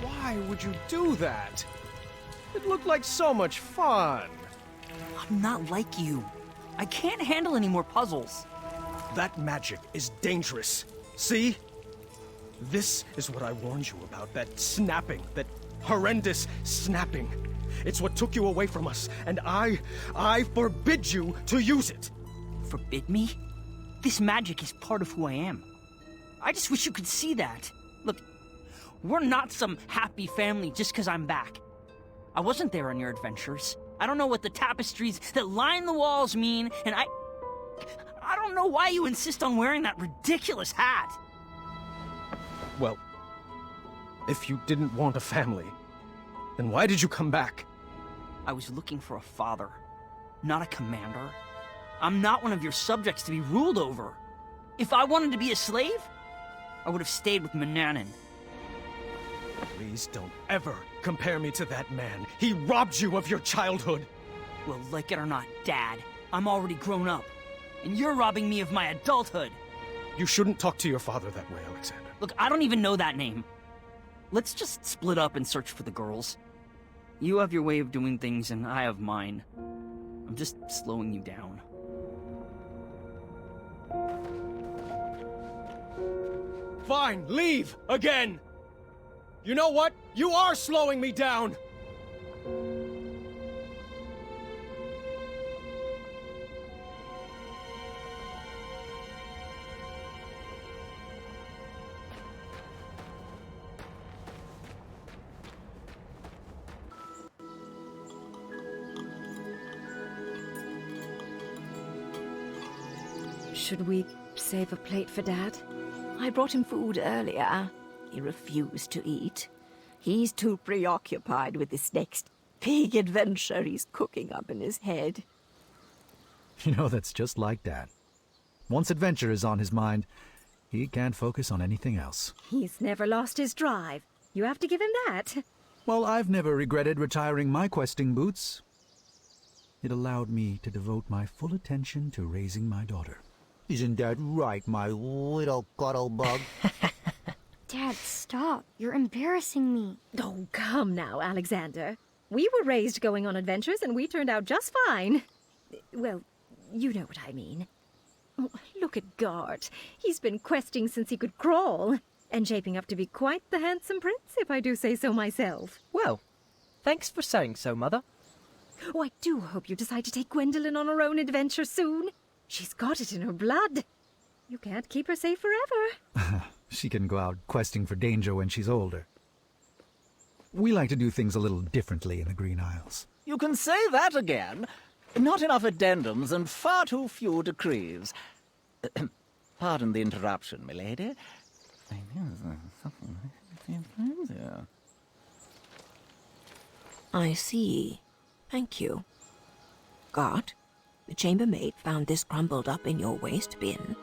Why would you do that? It looked like so much fun. I'm not like you. I can't handle any more puzzles. That magic is dangerous. See? This is what I warned you about, that snapping, that horrendous snapping. It's what took you away from us, and I forbid you to use it. Forbid me? This magic is part of who I am. I just wish you could see that. Look, we're not some happy family just because I'm back. I wasn't there on your adventures. I don't know what the tapestries that line the walls mean, and I don't know why you insist on wearing that ridiculous hat. Well, if you didn't want a family, then why did you come back? I was looking for a father, not a commander. I'm not one of your subjects to be ruled over. If I wanted to be a slave, I would have stayed with Mananan. Please don't ever compare me to that man. He robbed you of your childhood. Well, like it or not, Dad, I'm already grown up. And you're robbing me of my adulthood. You shouldn't talk to your father that way, Alexander. Look, I don't even know that name. Let's just split up and search for the girls. You have your way of doing things, and I have mine. I'm just slowing you down. Fine, leave! Again! You know what? You are slowing me down! Should we save a plate for Dad? I brought him food earlier. He refused to eat. He's too preoccupied with this next big adventure he's cooking up in his head. You know, that's just like Dad. Once adventure is on his mind, he can't focus on anything else. He's never lost his drive. You have to give him that. Well, I've never regretted retiring my questing boots. It allowed me to devote my full attention to raising my daughter. Isn't that right, my little cuddle bug? Dad, stop. You're embarrassing me. Oh, come now, Alexander. We were raised going on adventures, and we turned out just fine. Well, you know what I mean. Oh, look at Gart. He's been questing since he could crawl, and shaping up to be quite the handsome prince, if I do say so myself. Well, thanks for saying so, Mother. Oh, I do hope you decide to take Gwendolyn on her own adventure soon. She's got it in her blood. You can't keep her safe forever. She can go out questing for danger when she's older. We like to do things a little differently in the Green Isles. You can say that again. Not enough addendums and far too few decrees. Pardon the interruption, milady. I see. Thank you. Gart, the chambermaid found this crumbled up in your waste bin.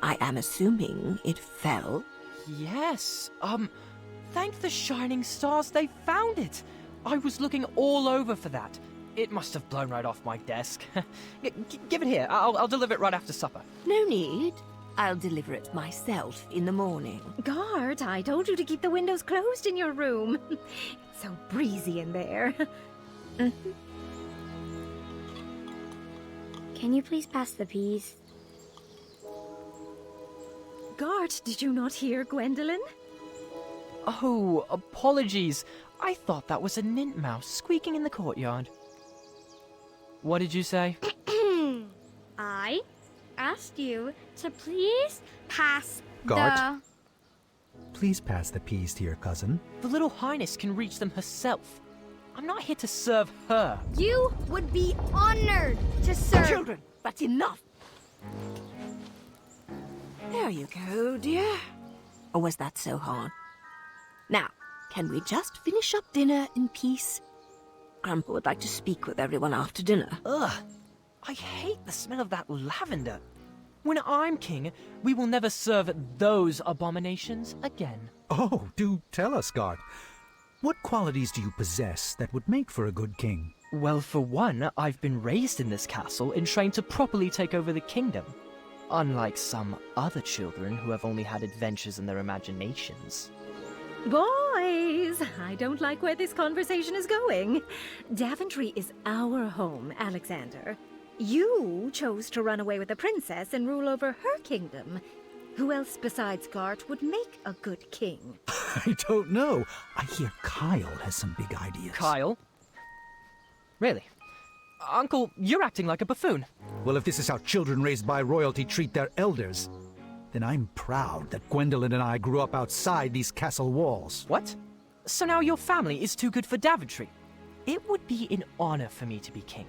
I am assuming it fell? Yes, Thank the shining stars they found it. I was looking all over for that. It must have blown right off my desk. Give it here. I'll deliver it right after supper. No need. I'll deliver it myself in the morning. Gart, I told you to keep the windows closed in your room. It's so breezy in there. Can you please pass the peas? Gart, did you not hear Gwendolyn? Oh, apologies. I thought that was a nint mouse squeaking in the courtyard. What did you say? I asked you to please pass Gart? Please pass the peas to your cousin. The little highness can reach them herself. I'm not here to serve her. You would be honored to serve. Children, that's enough. There you go, dear. Or was that so hard? Now, can we just finish up dinner in peace? Grandpa would like to speak with everyone after dinner. Ugh, I hate the smell of that lavender. When I'm king, we will never serve those abominations again. Oh, do tell us, Gart. What qualities do you possess that would make for a good king? Well, for one, I've been raised in this castle and trained to properly take over the kingdom. Unlike some other children who have only had adventures in their imaginations. Boys, I don't like where this conversation is going. Daventry is our home, Alexander. You chose to run away with the princess and rule over her kingdom. Who else besides Gart would make a good king? I don't know. I hear Kyle has some big ideas. Kyle? Really? Uncle, you're acting like a buffoon. Well, if this is how children raised by royalty treat their elders, then I'm proud that Gwendolen and I grew up outside these castle walls. What? So now your family is too good for Daventry? It would be an honor for me to be king.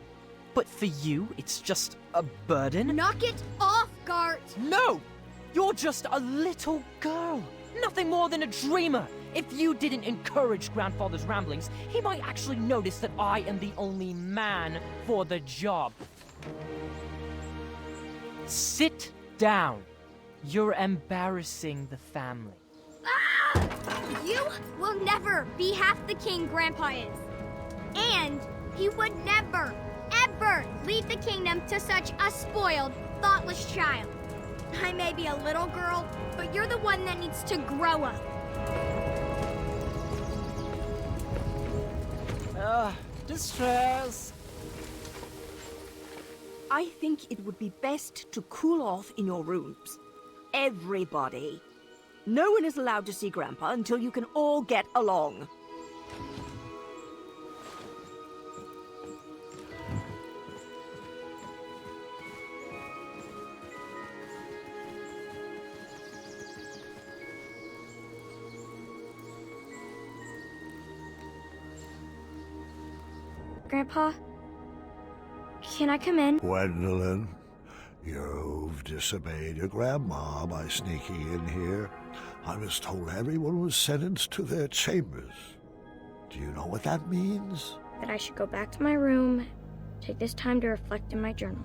But for you, it's just a burden? Knock it off, Gart! No! You're just a little girl. Nothing more than a dreamer. If you didn't encourage Grandfather's ramblings, he might actually notice that I am the only man for the job. Sit down. You're embarrassing the family. Ah! You will never be half the king Grandpa is. And he would never, ever leave the kingdom to such a spoiled, thoughtless child. I may be a little girl, but you're the one that needs to grow up. Distress. I think it would be best to cool off in your rooms. Everybody. No one is allowed to see Grandpa until you can all get along. Grandpa, can I come in? Gwendolen, you've disobeyed your grandma by sneaking in here. I was told everyone was sentenced to their chambers. Do you know what that means? That I should go back to my room, take this time to reflect in my journal.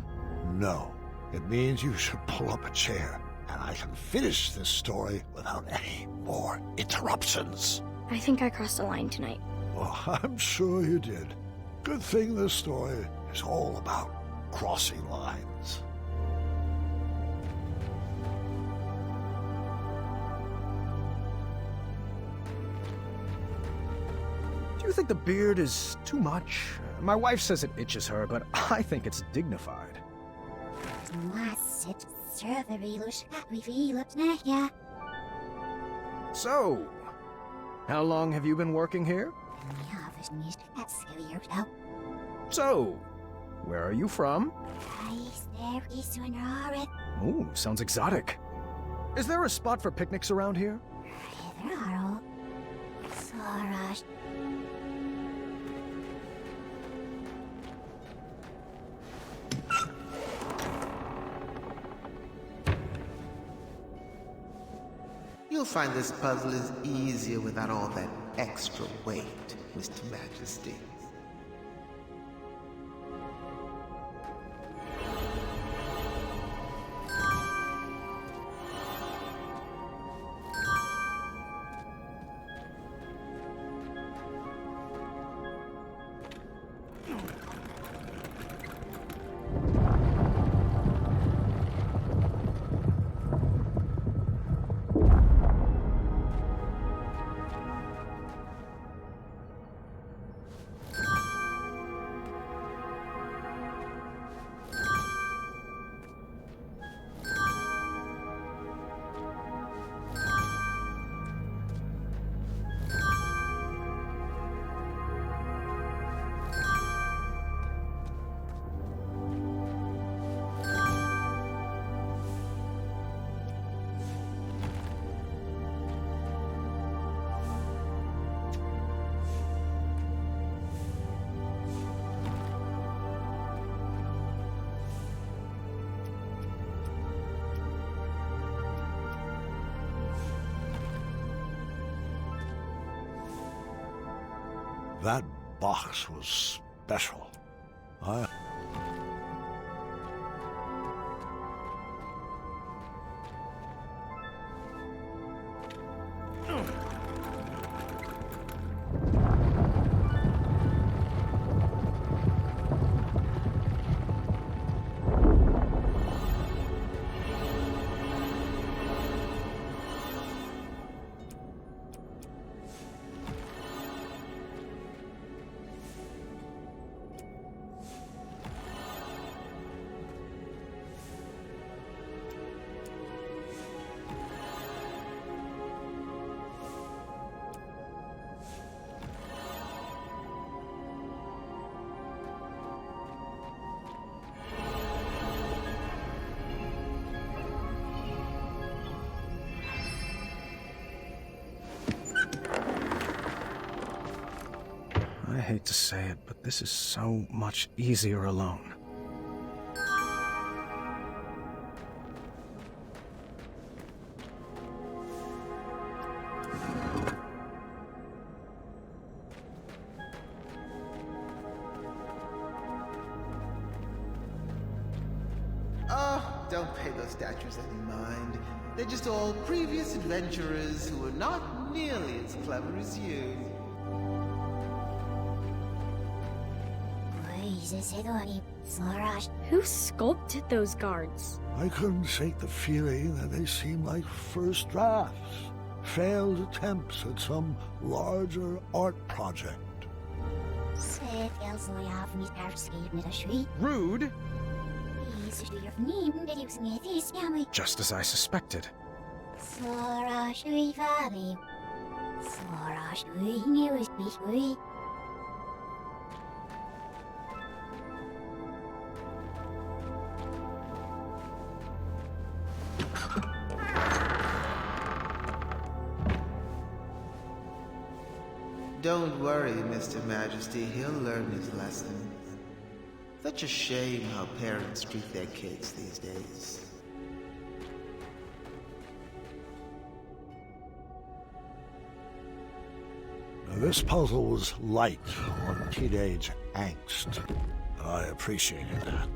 No. It means you should pull up a chair, and I can finish this story without any more interruptions. I think I crossed the line tonight. Well, I'm sure you did. Good thing this story is all about crossing lines. Do you think the beard is too much? My wife says it itches her, but I think it's dignified. So, how long have you been working here? So, where are you from? Ooh, sounds exotic. Is there a spot for picnics around here? You'll find this puzzle is easier without all that extra weight, Mr. Majesty. That box was special. I hate to say it, but this is so much easier alone. Oh, don't pay those statues any mind. They're just all previous adventurers who are not nearly as clever as you. Who sculpted those guards? I couldn't shake the feeling that they seemed like first drafts, failed attempts at some larger art project. Rude! Just as I suspected. Don't worry, Mr. Majesty. He'll learn his lesson. Such a shame how parents treat their kids these days. Now, this puzzle was light on teenage angst. I appreciated that.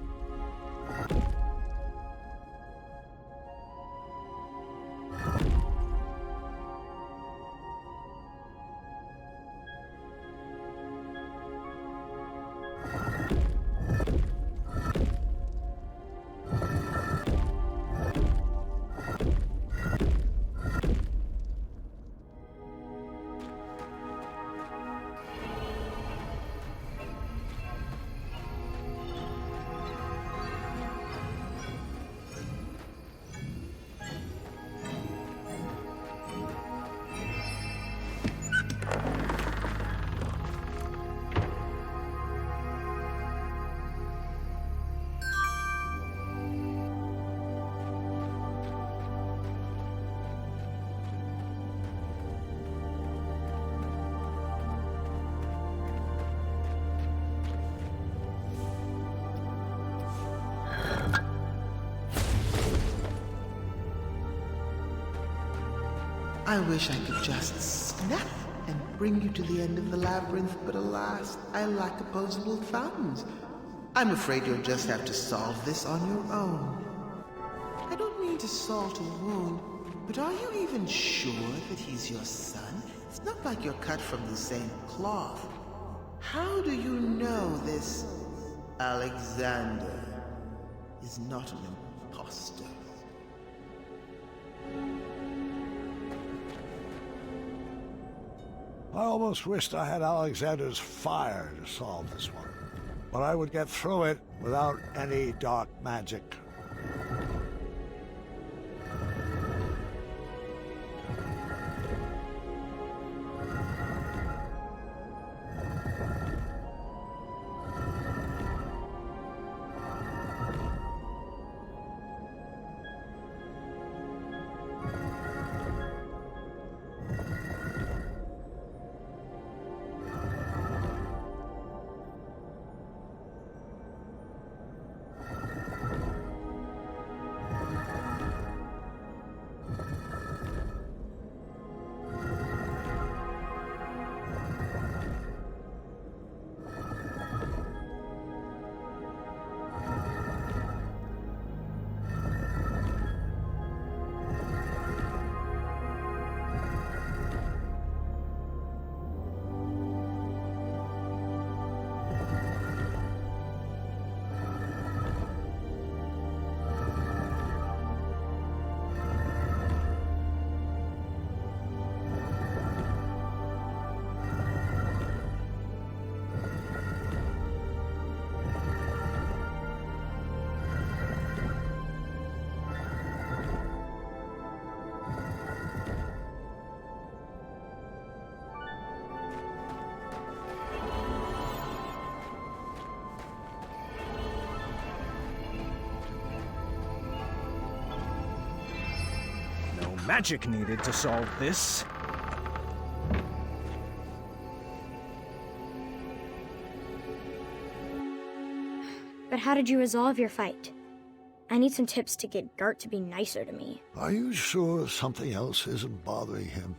I wish I could just snap and bring you to the end of the labyrinth, but alas, I lack opposable thumbs. I'm afraid you'll just have to solve this on your own. I don't mean to salt a wound, but are you even sure that he's your son? It's not like you're cut from the same cloth. How do you know this Alexander is not an imposter? I almost wished I had Alexander's fire to solve this one, but I would get through it without any dark magic. magic needed to solve this. But how did you resolve your fight? I need some tips to get Gart to be nicer to me. Are you sure something else isn't bothering him?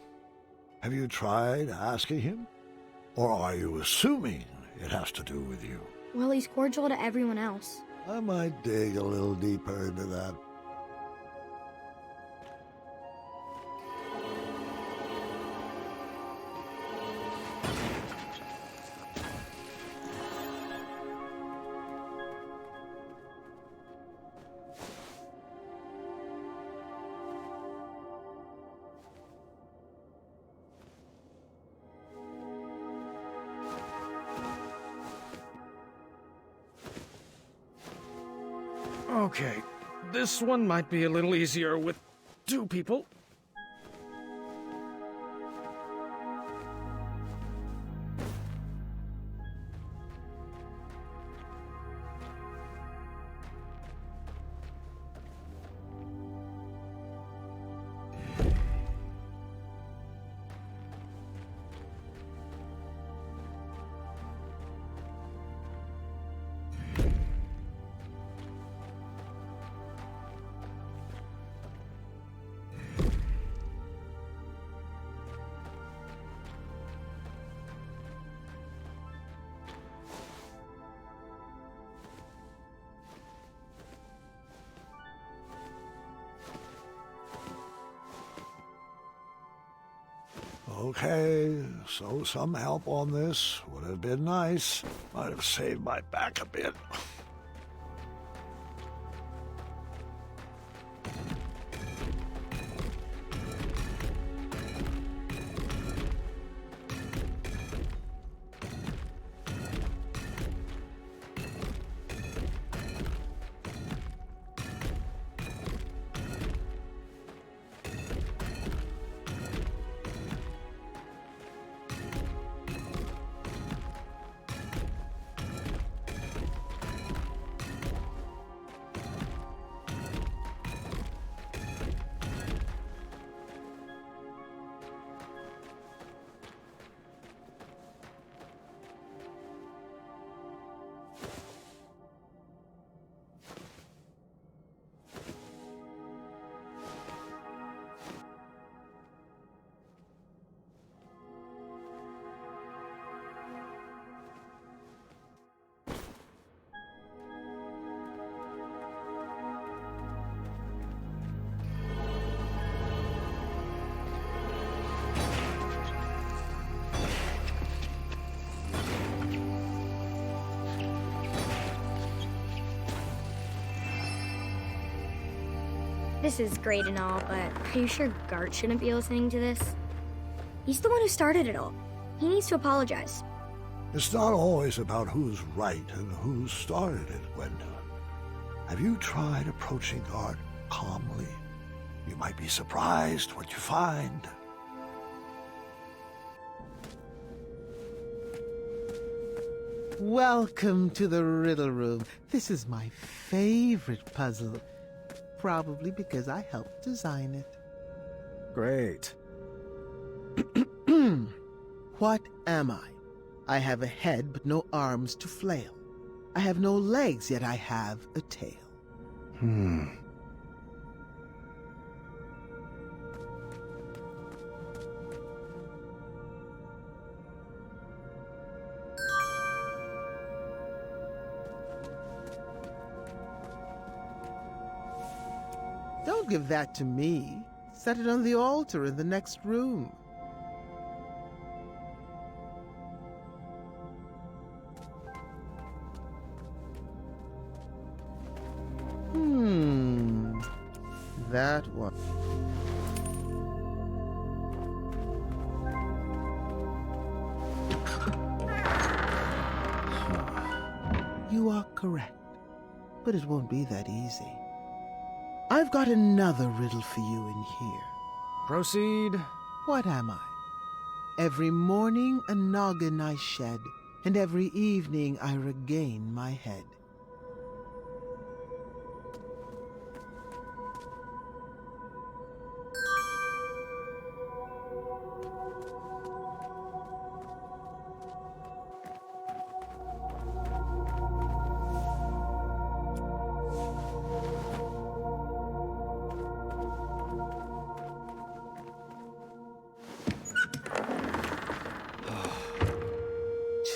Have you tried asking him? Or are you assuming it has to do with you? Well, he's cordial to everyone else. I might dig a little deeper into that. Okay, this one might be a little easier with two people. Okay, so some help on this would have been nice. Might have saved my back a bit. This is great and all, but are you sure Gart shouldn't be listening to this? He's the one who started it all. He needs to apologize. It's not always about who's right and who started it, Gwendolen. Have you tried approaching Gart calmly? You might be surprised what you find. Welcome to the riddle room. This is my favorite puzzle. Probably because I helped design it. Great. What am I? I have a head but no arms to flail. I have no legs, yet I have a tail. Don't give that to me. Set it on the altar in the next room. That one. You are correct, but it won't be that easy. I've got another riddle for you in here. Proceed. What am I? Every morning a noggin I shed, and every evening I regain my head.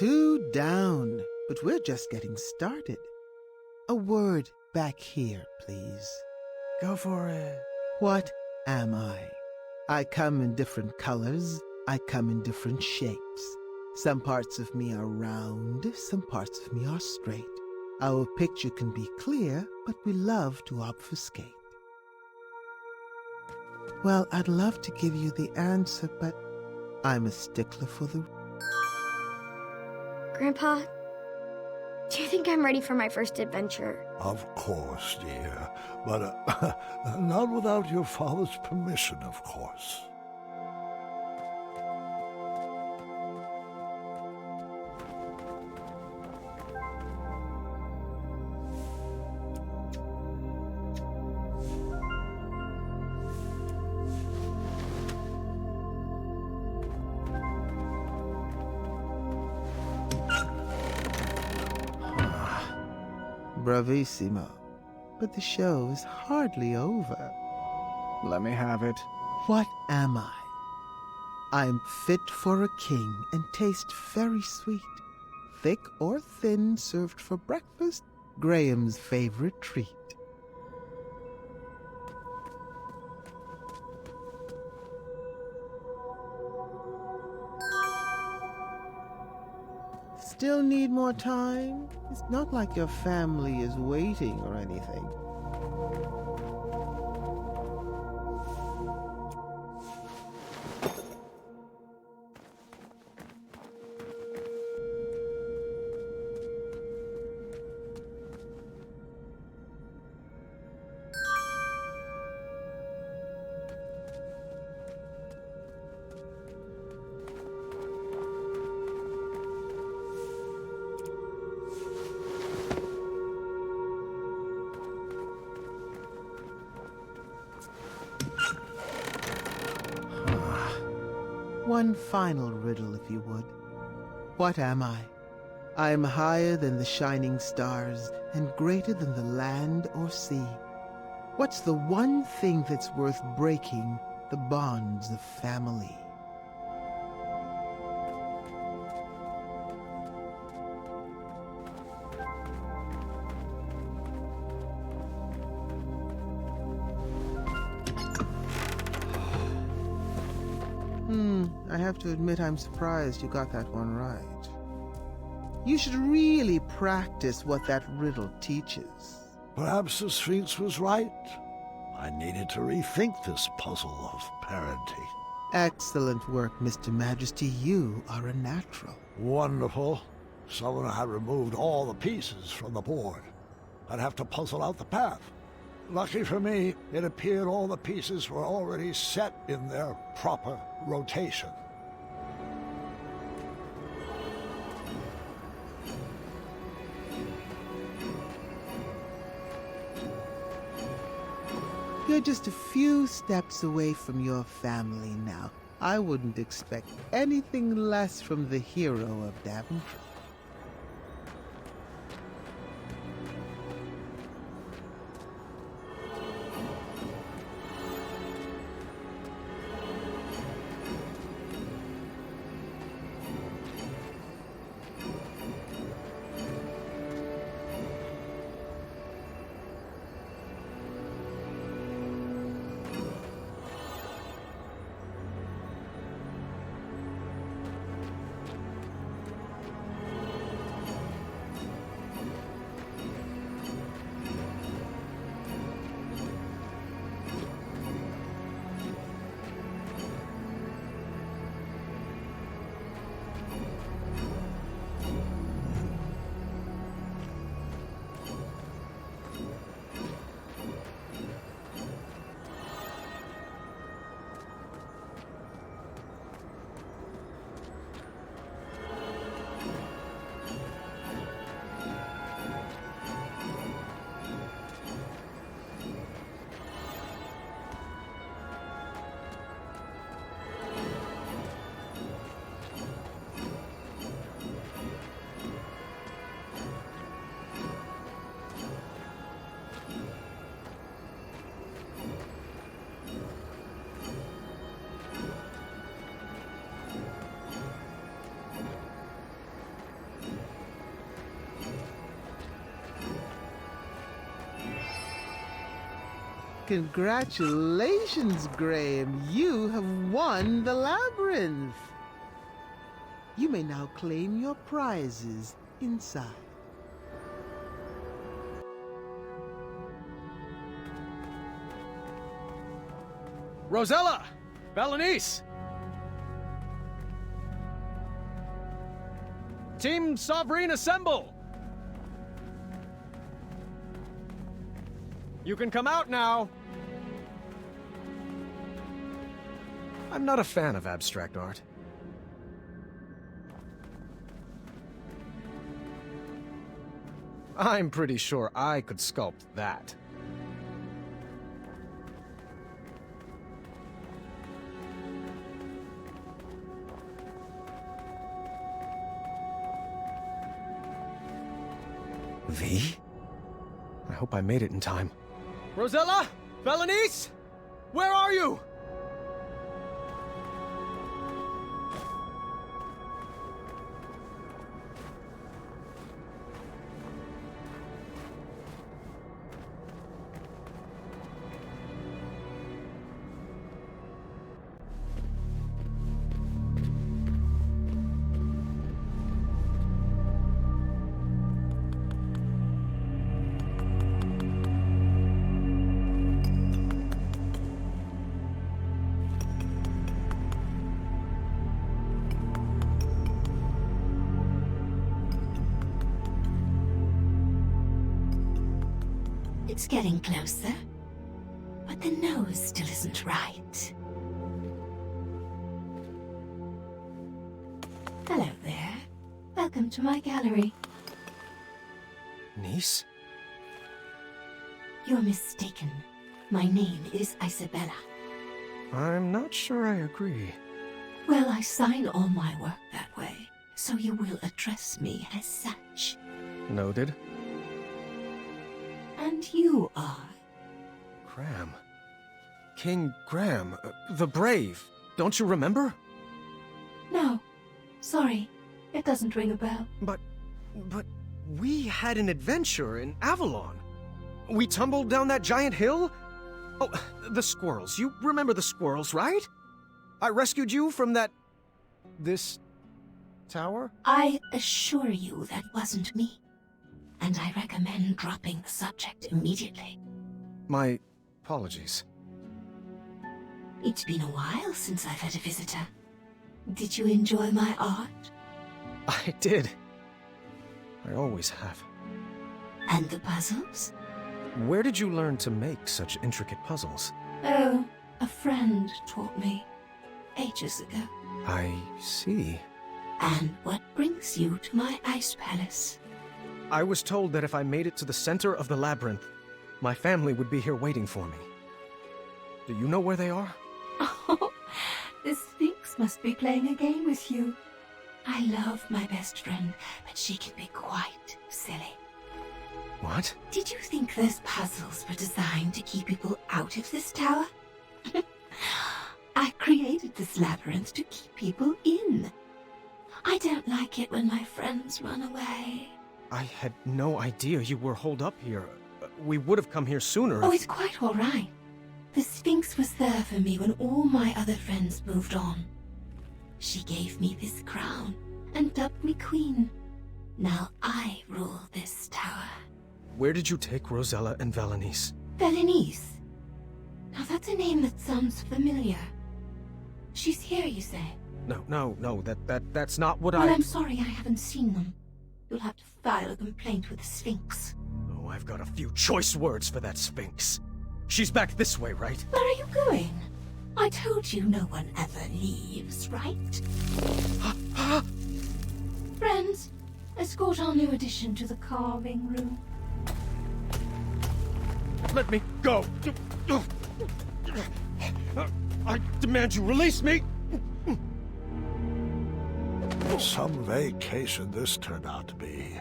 2 down, but we're just getting started. A word back here, please. Go for it. What am I? I come in different colors. I come in different shapes. Some parts of me are round, some parts of me are straight. Our picture can be clear, but we love to obfuscate. Well, I'd love to give you the answer, but I'm a stickler for the... Grandpa, do you think I'm ready for my first adventure? Of course, dear. But not without your father's permission, of course. Bravissimo. But the show is hardly over. Let me have it. What am I? I'm fit for a king and taste very sweet. Thick or thin, served for breakfast, Graham's favorite treat. Still need more time? It's not like your family is waiting or anything. One final riddle, if you would. What am I? I am higher than the shining stars and greater than the land or sea. What's the one thing that's worth breaking the bonds of family? I have to admit I'm surprised you got that one right. You should really practice what that riddle teaches. Perhaps the Sphinx was right. I needed to rethink this puzzle of parenting. Excellent work, Mr. Majesty. You are a natural. Wonderful. Someone had removed all the pieces from the board. I'd have to puzzle out the path. Lucky for me, it appeared all the pieces were already set in their proper rotation. You're just a few steps away from your family now. I wouldn't expect anything less from the hero of Daventry. Congratulations, Graham. You have won the labyrinth. You may now claim your prizes inside. Rosella! Valenice! Team Sovereign, assemble! You can come out now! I'm not a fan of abstract art. I'm pretty sure I could sculpt that. V? I hope I made it in time. Rosella? Valenice? Where are you? It's getting closer, but the nose still isn't right. Hello there. Welcome to my gallery. Niece? You're mistaken. My name is Isabella. I'm not sure I agree. Well, I sign all my work that way, so you will address me as such. Noted. And you are? Gрэm. King Gрэm, the Brave. Don't you remember? No. Sorry. It doesn't ring a bell. But we had an adventure in Avalon. We tumbled down that giant hill? Oh, the squirrels. You remember the squirrels, right? I rescued you from this tower? I assure you that wasn't me. And I recommend dropping the subject immediately. My apologies. It's been a while since I've had a visitor. Did you enjoy my art? I did. I always have. And the puzzles? Where did you learn to make such intricate puzzles? Oh, a friend taught me. Ages ago. I see. And what brings you to my ice palace? I was told that if I made it to the center of the labyrinth, my family would be here waiting for me. Do you know where they are? Oh, the Sphinx must be playing a game with you. I love my best friend, but she can be quite silly. What? Did you think those puzzles were designed to keep people out of this tower? I created this labyrinth to keep people in. I don't like it when my friends run away. I had no idea you were holed up here. We would have come here sooner. Oh, it's quite all right. The Sphinx was there for me when all my other friends moved on. She gave me this crown and dubbed me queen. Now I rule this tower. Where did you take Rosella and Valenice? Valenice? Now that's a name that sounds familiar. She's here, you say? No, that's not what Well, I'm sorry I haven't seen them. You'll have to file a complaint with the Sphinx. Oh, I've got a few choice words for that Sphinx. She's back this way, right? Where are you going? I told you no one ever leaves, right? Friends, escort our new addition to the carving room. Let me go! I demand you release me! Some vacation this turned out to be.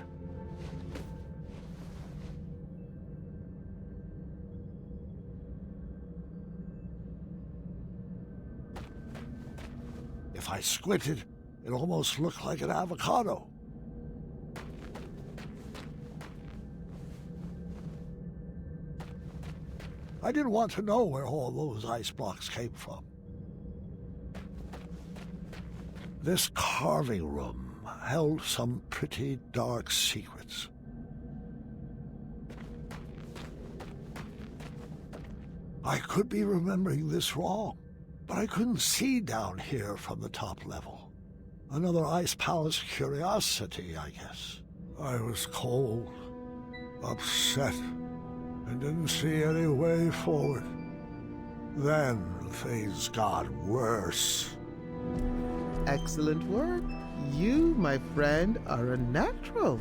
If I squinted, it almost looked like an avocado. I didn't want to know where all those ice blocks came from. This carving room held some pretty dark secrets. I could be remembering this wrong, but I couldn't see down here from the top level. Another Ice Palace curiosity, I guess. I was cold, upset, and didn't see any way forward. Then things got worse. Excellent work. You, my friend, are a natural.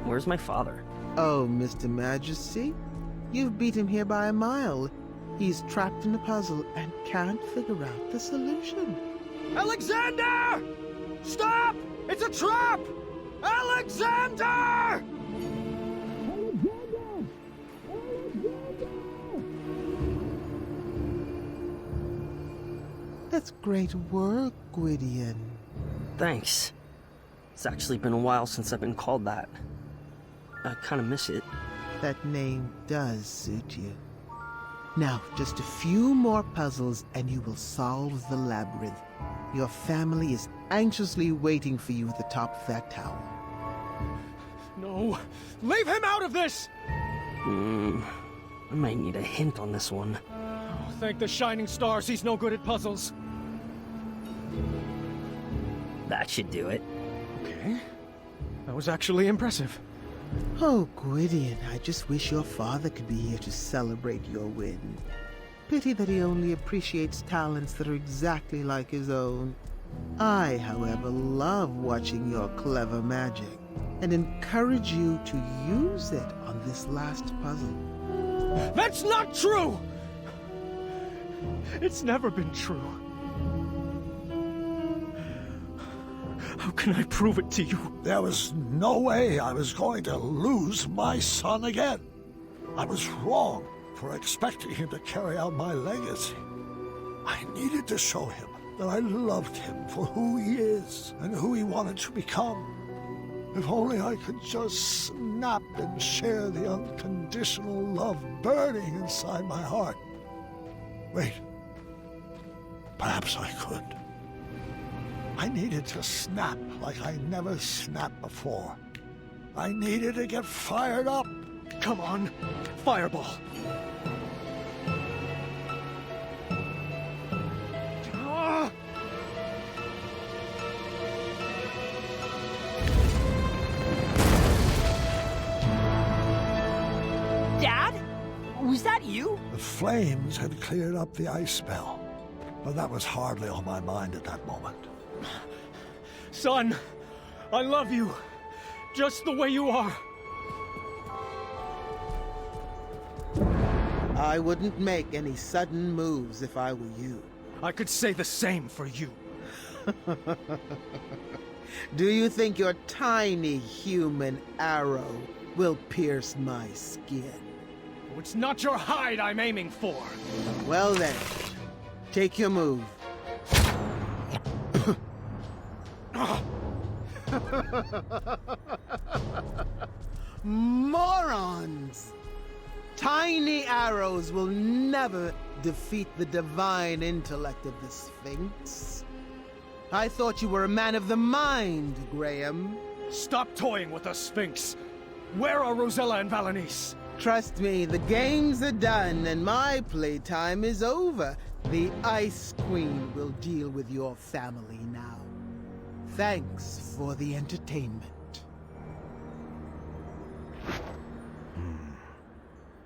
Where's my father? Oh, Mr. Majesty, you've beat him here by a mile. He's trapped in a puzzle and can't figure out the solution. Alexander! Stop! It's a trap! Alexander! That's great work, Gwydion. Thanks. It's actually been a while since I've been called that. I kind of miss it. That name does suit you. Now, just a few more puzzles and you will solve the labyrinth. Your family is anxiously waiting for you at the top of that tower. No! Leave him out of this! I might need a hint on this one. Oh, thank the shining stars he's no good at puzzles. That should do it. Okay. That was actually impressive. Oh, Gwydion, I just wish your father could be here to celebrate your win. Pity that he only appreciates talents that are exactly like his own. I, however, love watching your clever magic and encourage you to use it on this last puzzle. That's not true! It's never been true. How can I prove it to you? There was no way I was going to lose my son again. I was wrong for expecting him to carry out my legacy. I needed to show him that I loved him for who he is and who he wanted to become. If only I could just snap and share the unconditional love burning inside my heart. Wait. Perhaps I could. I needed to snap like I never snapped before. I needed to get fired up. Come on, fireball. Dad? Was that you? The flames had cleared up the ice spell, but that was hardly on my mind at that moment. Son, I love you, just the way you are. I wouldn't make any sudden moves if I were you. I could say the same for you. Do you think your tiny human arrow will pierce my skin? Oh, it's not your hide I'm aiming for. Well then, take your move. Morons! Tiny arrows will never defeat the divine intellect of the Sphinx. I thought you were a man of the mind, Graham. Stop toying with the Sphinx. Where are Rosella and Valanice? Trust me, the games are done and my playtime is over. The Ice Queen will deal with your family now. Thanks for the entertainment.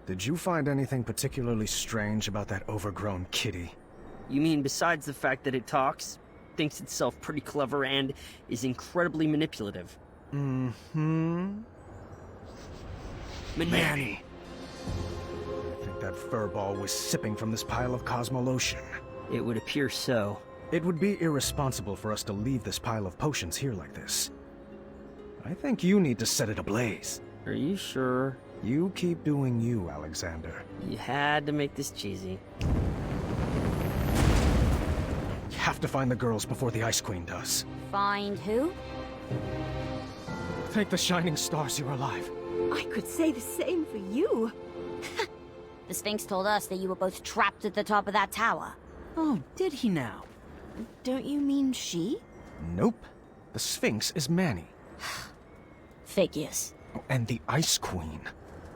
Did you find anything particularly strange about that overgrown kitty? You mean besides the fact that it talks, thinks itself pretty clever, and is incredibly manipulative? Mm-hmm. Manny! I think that furball was sipping from this pile of Cosmolotion. It would appear so. It would be irresponsible for us to leave this pile of potions here like this. I think you need to set it ablaze. Are you sure? You keep doing you, Alexander. You had to make this cheesy. You have to find the girls before the Ice Queen does. Find who? Thank the shining stars you're alive. I could say the same for you. The Sphinx told us that you were both trapped at the top of that tower. Oh, did he now? Don't you mean she? Nope. The Sphinx is Manny. Figures. Oh, and the Ice Queen.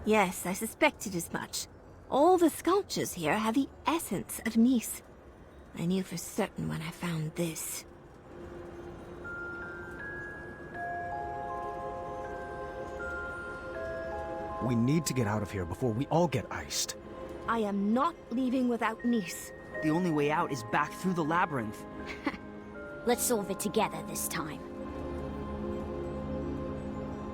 Yes, I suspected as much. All the sculptures here have the essence of Nice. I knew for certain when I found this. We need to get out of here before we all get iced. I am not leaving without Nice. The only way out is back through the labyrinth. Let's solve it together this time.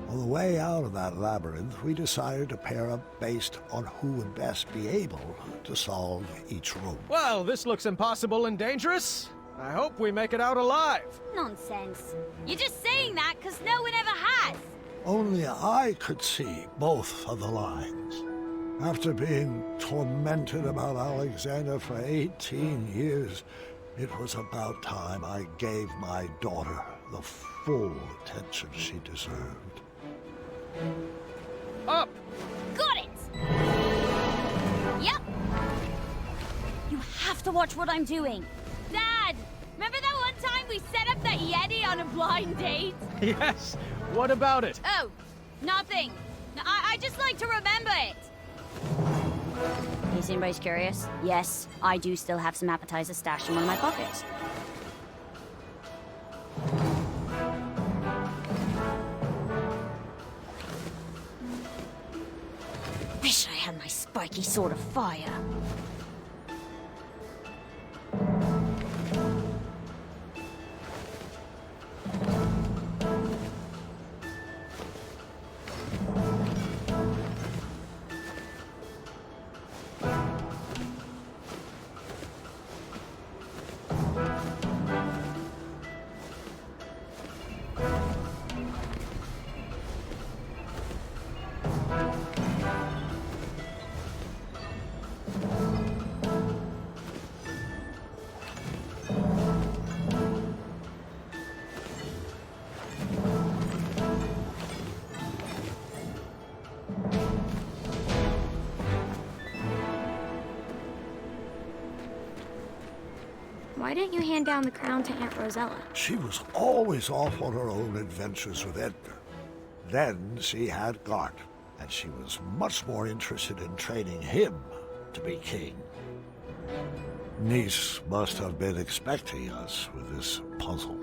On the way out of that labyrinth, we decided to pair up based on who would best be able to solve each room. Well, this looks impossible and dangerous. I hope we make it out alive. Nonsense. You're just saying that because no one ever has. Only I could see both of the lines. After being tormented about Alexander for 18 years, it was about time I gave my daughter the full attention she deserved. Up! Got it! Yep. You have to watch what I'm doing. Dad, remember that one time we set up that Yeti on a blind date? Yes. What about it? Oh, nothing. I just like to remember it. In case anybody's curious, yes, I do still have some appetizers stashed in one of my pockets. Wish I had my spiky sword of fire. Why didn't you hand down the crown to Aunt Rosella? She was always off on her own adventures with Edgar. Then she had Gart, and she was much more interested in training him to be king. Nice must have been expecting us with this puzzle.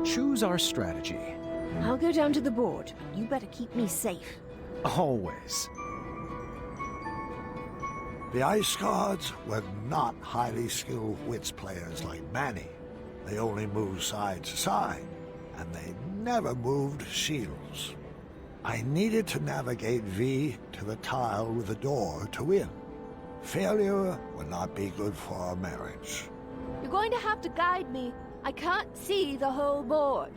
Choose our strategy. I'll go down to the board. You better keep me safe. Always. The Ice Guards were not highly skilled wits players like Manny. They only moved side to side, and they never moved shields. I needed to navigate V to the tile with the door to win. Failure would not be good for our marriage. You're going to have to guide me. I can't see the whole board.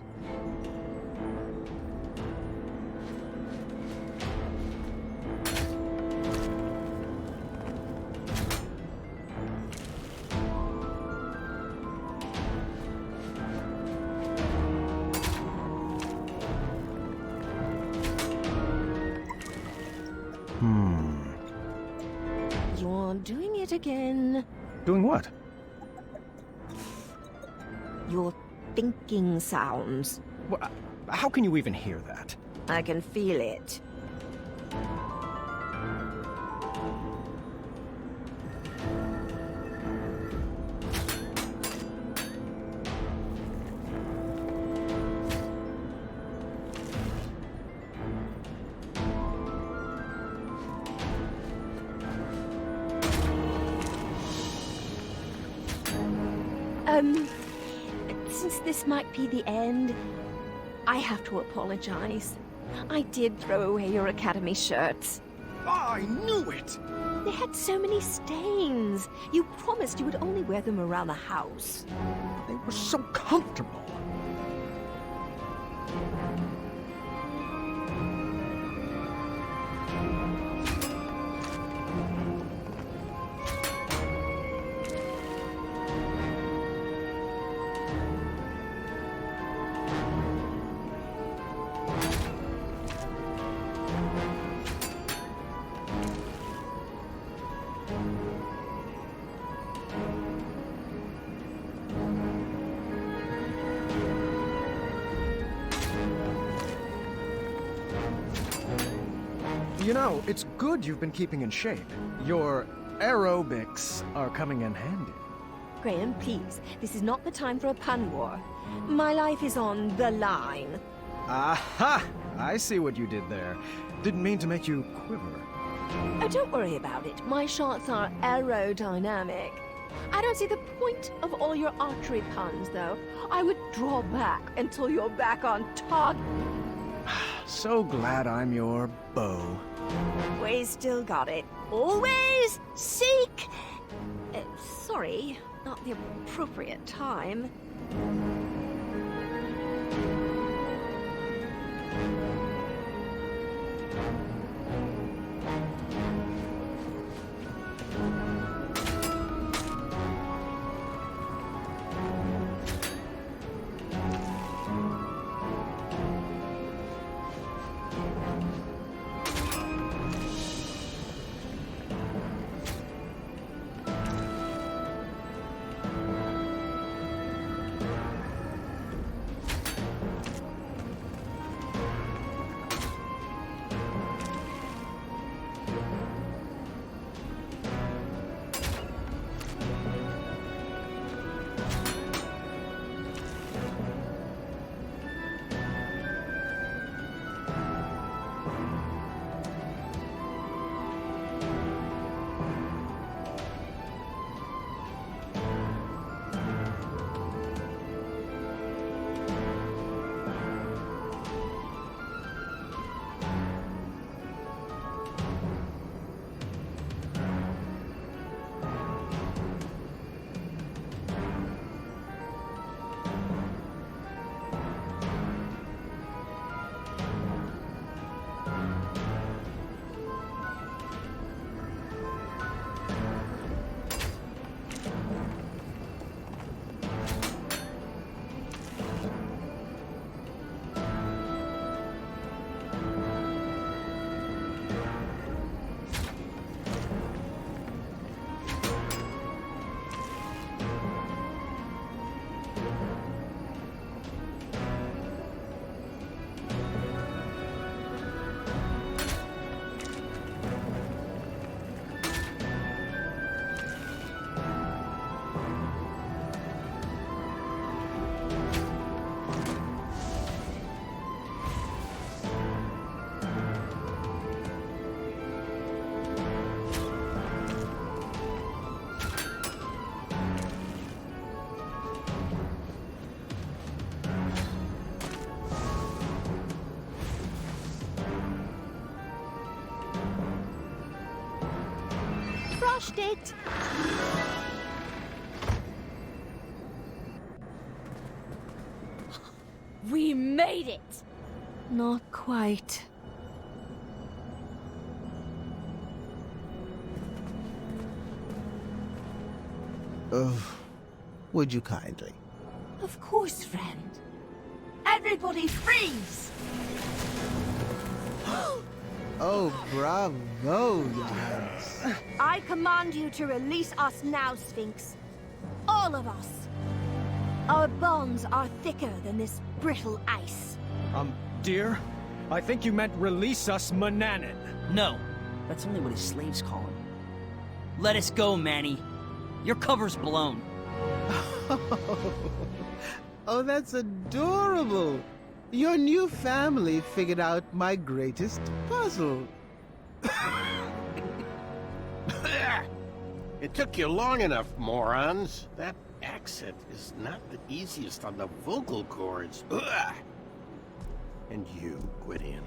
You're doing it again. Doing what? You're thinking sounds. Well, how can you even hear that? I can feel it. Since this might be the end, I have to apologize. I did throw away your Academy shirts. I knew it! They had so many stains. You promised you would only wear them around the house. They were so comfortable. You know, it's good you've been keeping in shape. Your aerobics are coming in handy. Graham, please, this is not the time for a pun war. My life is on the line. Aha! I see what you did there. Didn't mean to make you quiver. Oh, don't worry about it. My shots are aerodynamic. I don't see the point of all your archery puns, though. I would draw back until you're back on target. So glad I'm your bow. We still got it. Always seek... sorry, not the appropriate time. Crushed it! We made it! Not quite. Would you kindly? Of course, friend. Everybody freeze! Oh, bravo, Your Highness. I command you to release us now, Sphinx. All of us. Our bonds are thicker than this brittle ice. Dear, I think you meant release us, Mananin. No, that's only what his slaves call him. Let us go, Manny. Your cover's blown. Oh, that's adorable. Your new family figured out my greatest puzzle. It took you long enough, morons. That accent is not the easiest on the vocal cords. Ugh. And you, Gwydion.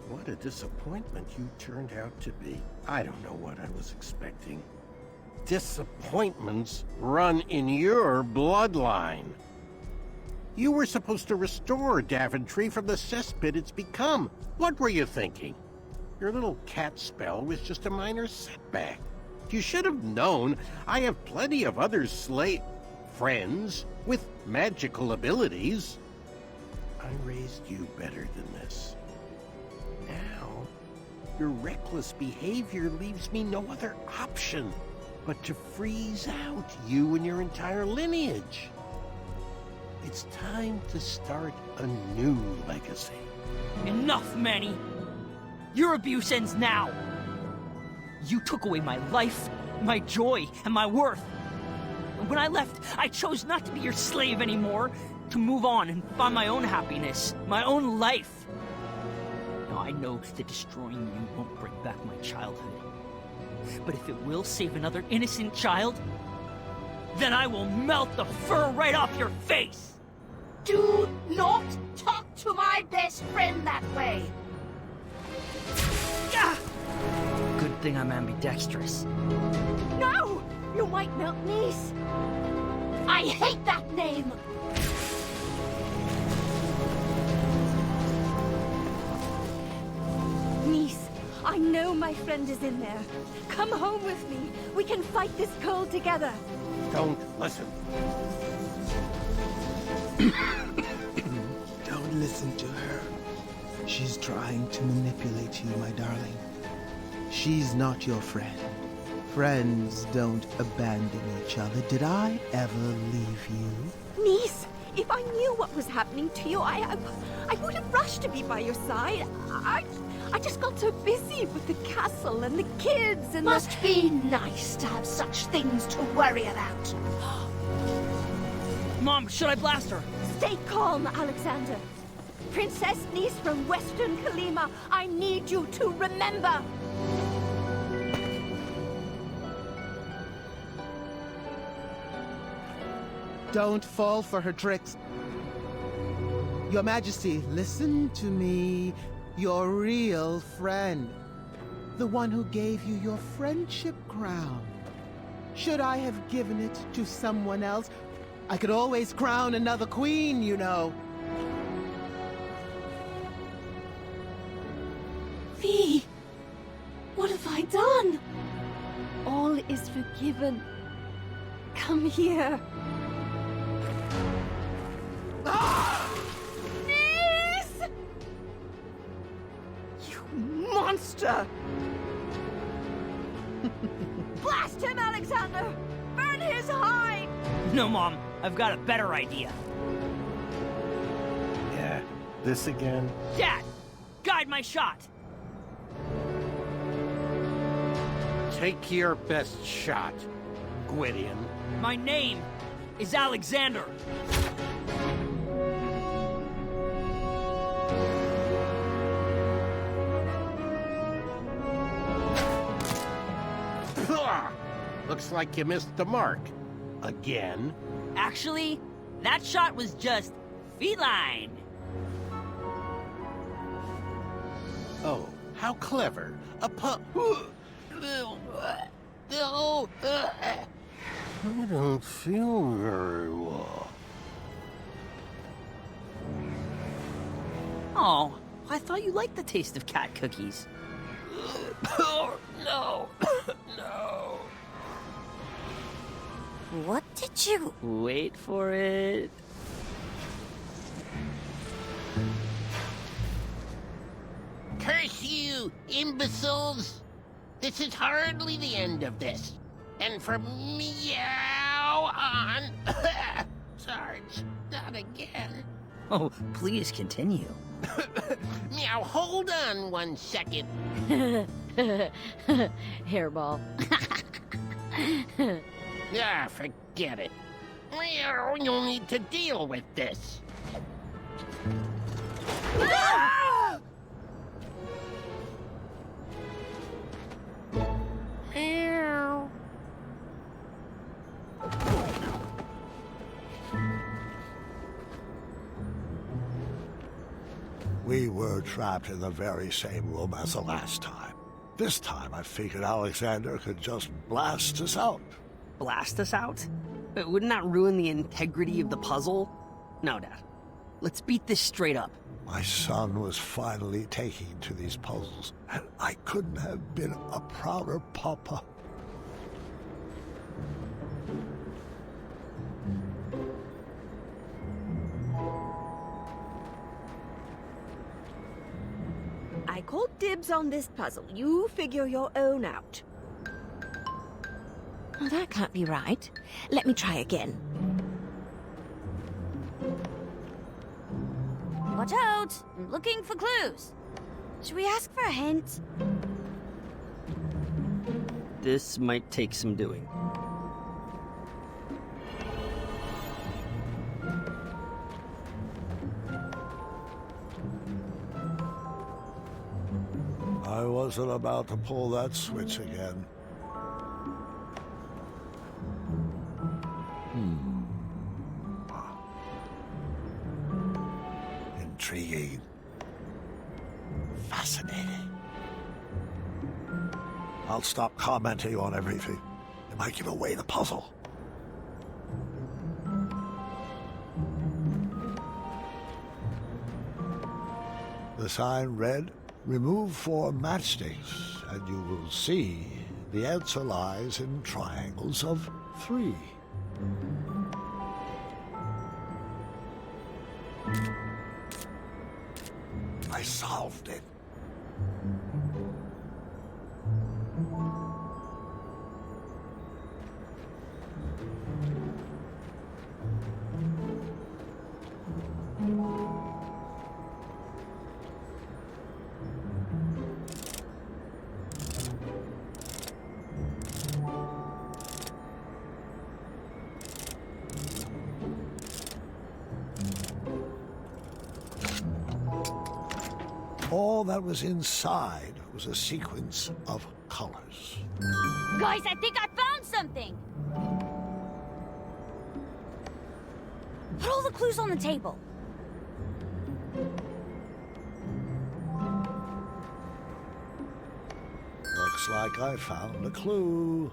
What a disappointment you turned out to be. I don't know what I was expecting. Disappointments run in your bloodline. You were supposed to restore Daventry from the cesspit it's become. What were you thinking? Your little cat spell was just a minor setback. You should have known I have plenty of other friends with magical abilities. I raised you better than this. Now, your reckless behavior leaves me no other option but to freeze out you and your entire lineage. It's time to start a new legacy. Enough, Manny! Your abuse ends now. You took away my life, my joy, and my worth. And when I left, I chose not to be your slave anymore, to move on and find my own happiness, my own life. Now, I know that destroying you won't bring back my childhood. But if it will save another innocent child, then I will melt the fur right off your face! Do not talk to my best friend that way. Good thing I'm ambidextrous. No! You might melt Niece. I hate that name. Niece, I know my friend is in there. Come home with me. We can fight this cold together. Don't listen. Don't listen to her. She's trying to manipulate you, my darling. She's not your friend. Friends don't abandon each other. Did I ever leave you? Niece, if I knew what was happening to you, I would have rushed to be by your side. I just got so busy with the castle and the kids and Must be nice to have such things to worry about. Mom, should I blast her? Stay calm, Alexander. Princess Niece from Western Kalima, I need you to remember. Don't fall for her tricks. Your Majesty, listen to me. Your real friend. The one who gave you your friendship crown. Should I have given it to someone else? I could always crown another queen, you know. V, what have I done? All is forgiven. Come here. Niece! You monster! Blast him, Alexander! Burn his hide! No, Mom. I've got a better idea. Yeah, this again? Dad! Guide my shot! Take your best shot, Gwydion. My name is Alexander. Looks like you missed the mark. Again? Actually, that shot was just feline. Oh, how clever. A pup. I don't feel very well. Oh, I thought you liked the taste of cat cookies. Oh, no. No. What did you... Wait for it. Curse you, imbeciles! This is hardly the end of this. And from meow on... Sarge, not again. Oh, please continue. Meow, hold on 1 second. Hairball. Ah, forget it. Meow, you'll need to deal with this. Meow. We were trapped in the very same room as the last time. This time I figured Alexander could just blast us out. Blast us out? But wouldn't that ruin the integrity of the puzzle? No, Dad. Let's beat this straight up. My son was finally taking to these puzzles, and I couldn't have been a prouder papa. I called dibs on this puzzle. You figure your own out. Well, that can't be right. Let me try again. Watch out! I'm looking for clues. Should we ask for a hint? This might take some doing. I wasn't about to pull that switch again. Intriguing. Fascinating. I'll stop commenting on everything. It might give away the puzzle. The sign read, "Remove 4 matchsticks, and you will see the answer lies in triangles of 3. I solved it. All that was inside was a sequence of colors. Guys, I think I found something! Put all the clues on the table. Looks like I found a clue.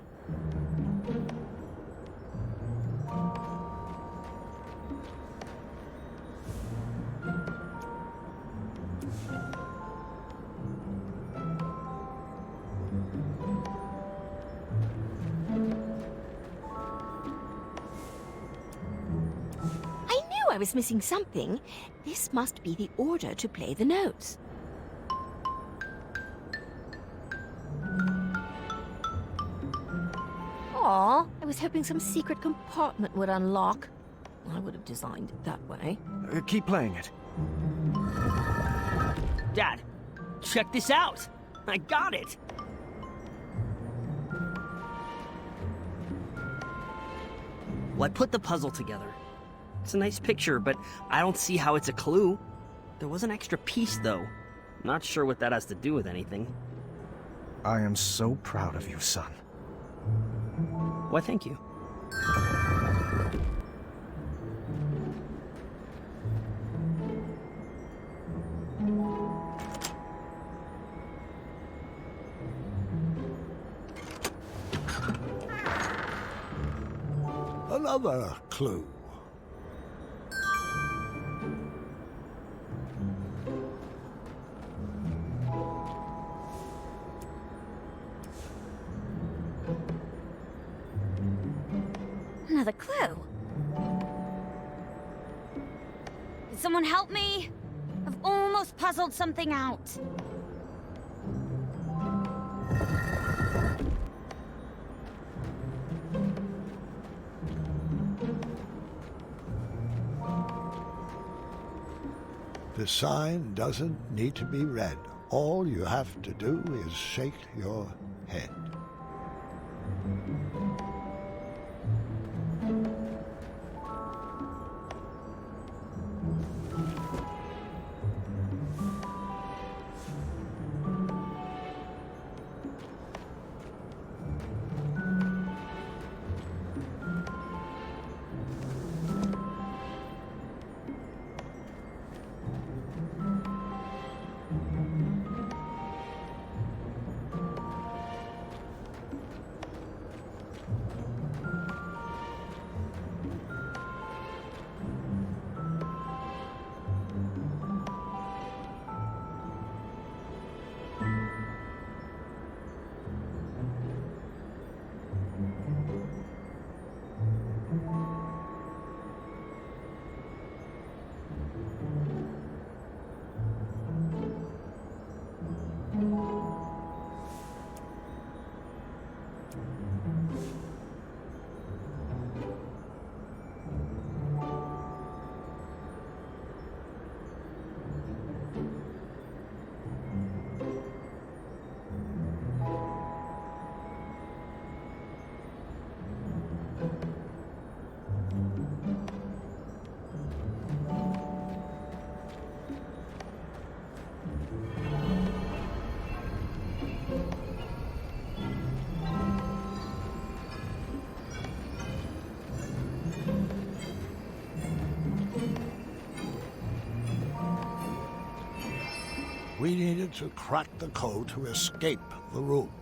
I was missing something. This must be the order to play the notes. Aw, I was hoping some secret compartment would unlock. I would have designed it that way. Keep playing it. Dad, check this out! I got it! Well, I put the puzzle together. It's a nice picture, but I don't see how it's a clue. There was an extra piece, though. Not sure what that has to do with anything. I am so proud of you, son. Why, thank you. Another clue. Another clue. Can someone help me? I've almost puzzled something out. The sign doesn't need to be read. All you have to do is shake your head. We needed to crack the code to escape the room.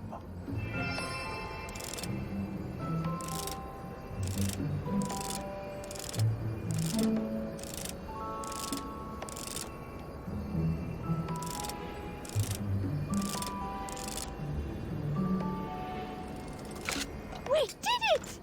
We did it!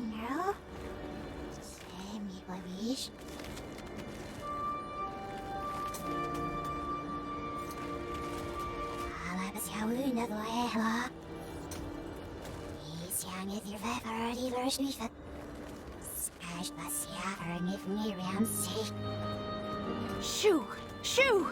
Senhor, você me avisa. Shoo! Shoo!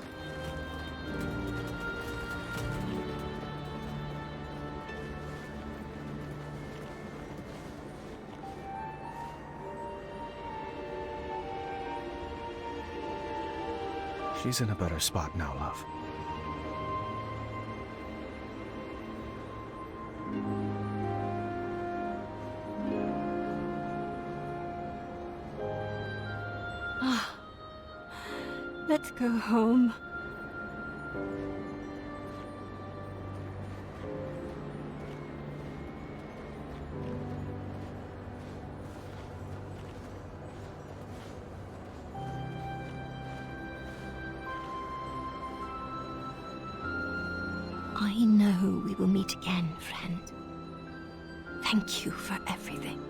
She's in a better spot now, love. Let's go home. I know we will meet again, friend. Thank you for everything.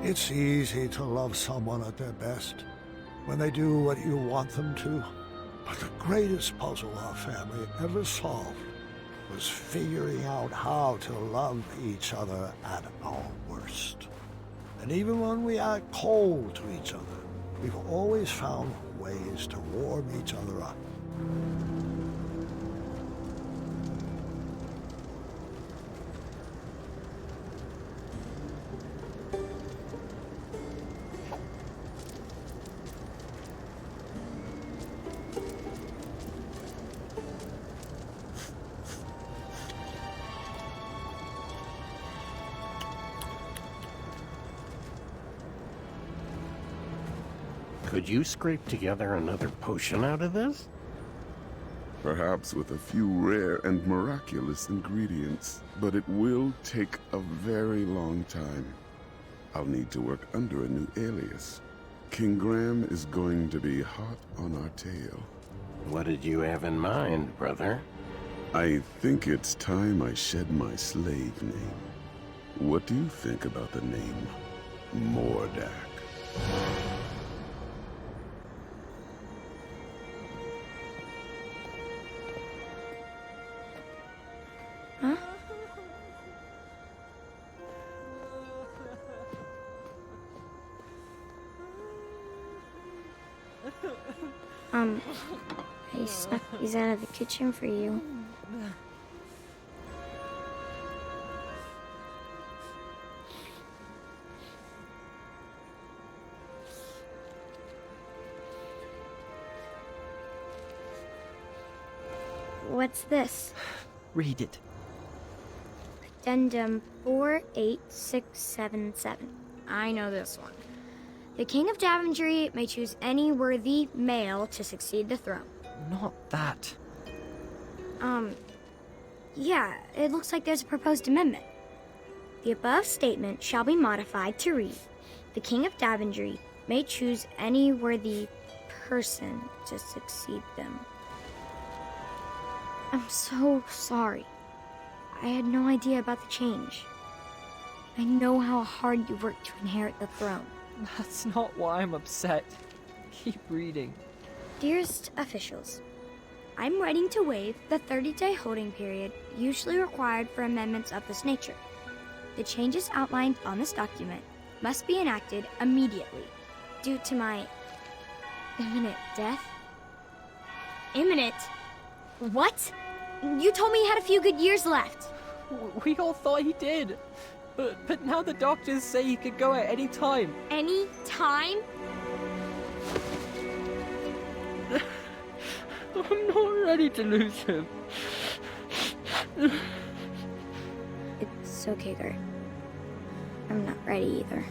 It's easy to love someone at their best, when they do what you want them to. But the greatest puzzle our family ever solved was figuring out how to love each other at our worst. And even when we act cold to each other, we've always found ways to warm each other up. Could you scrape together another potion out of this? Perhaps with a few rare and miraculous ingredients, but it will take a very long time. I'll need to work under a new alias. King Gрэм is going to be hot on our tail. What did you have in mind, brother? I think it's time I shed my slave name. What do you think about the name Mordak? Huh? I snuck these out of the kitchen for you. What's this? Read it. Addendum 48677. I know this one. The King of Daventry may choose any worthy male to succeed the throne. Not that. Yeah, it looks like there's a proposed amendment. The above statement shall be modified to read, the King of Daventry may choose any worthy person to succeed them. I'm so sorry. I had no idea about the change. I know how hard you worked to inherit the throne. That's not why I'm upset. Keep reading. Dearest officials, I'm writing to waive the 30-day holding period usually required for amendments of this nature. The changes outlined on this document must be enacted immediately due to my imminent death. Imminent? What? You told me he had a few good years left. We all thought he did. But now the doctors say he could go at any time. Any time? I'm not ready to lose him. It's okay, Gert. I'm not ready either.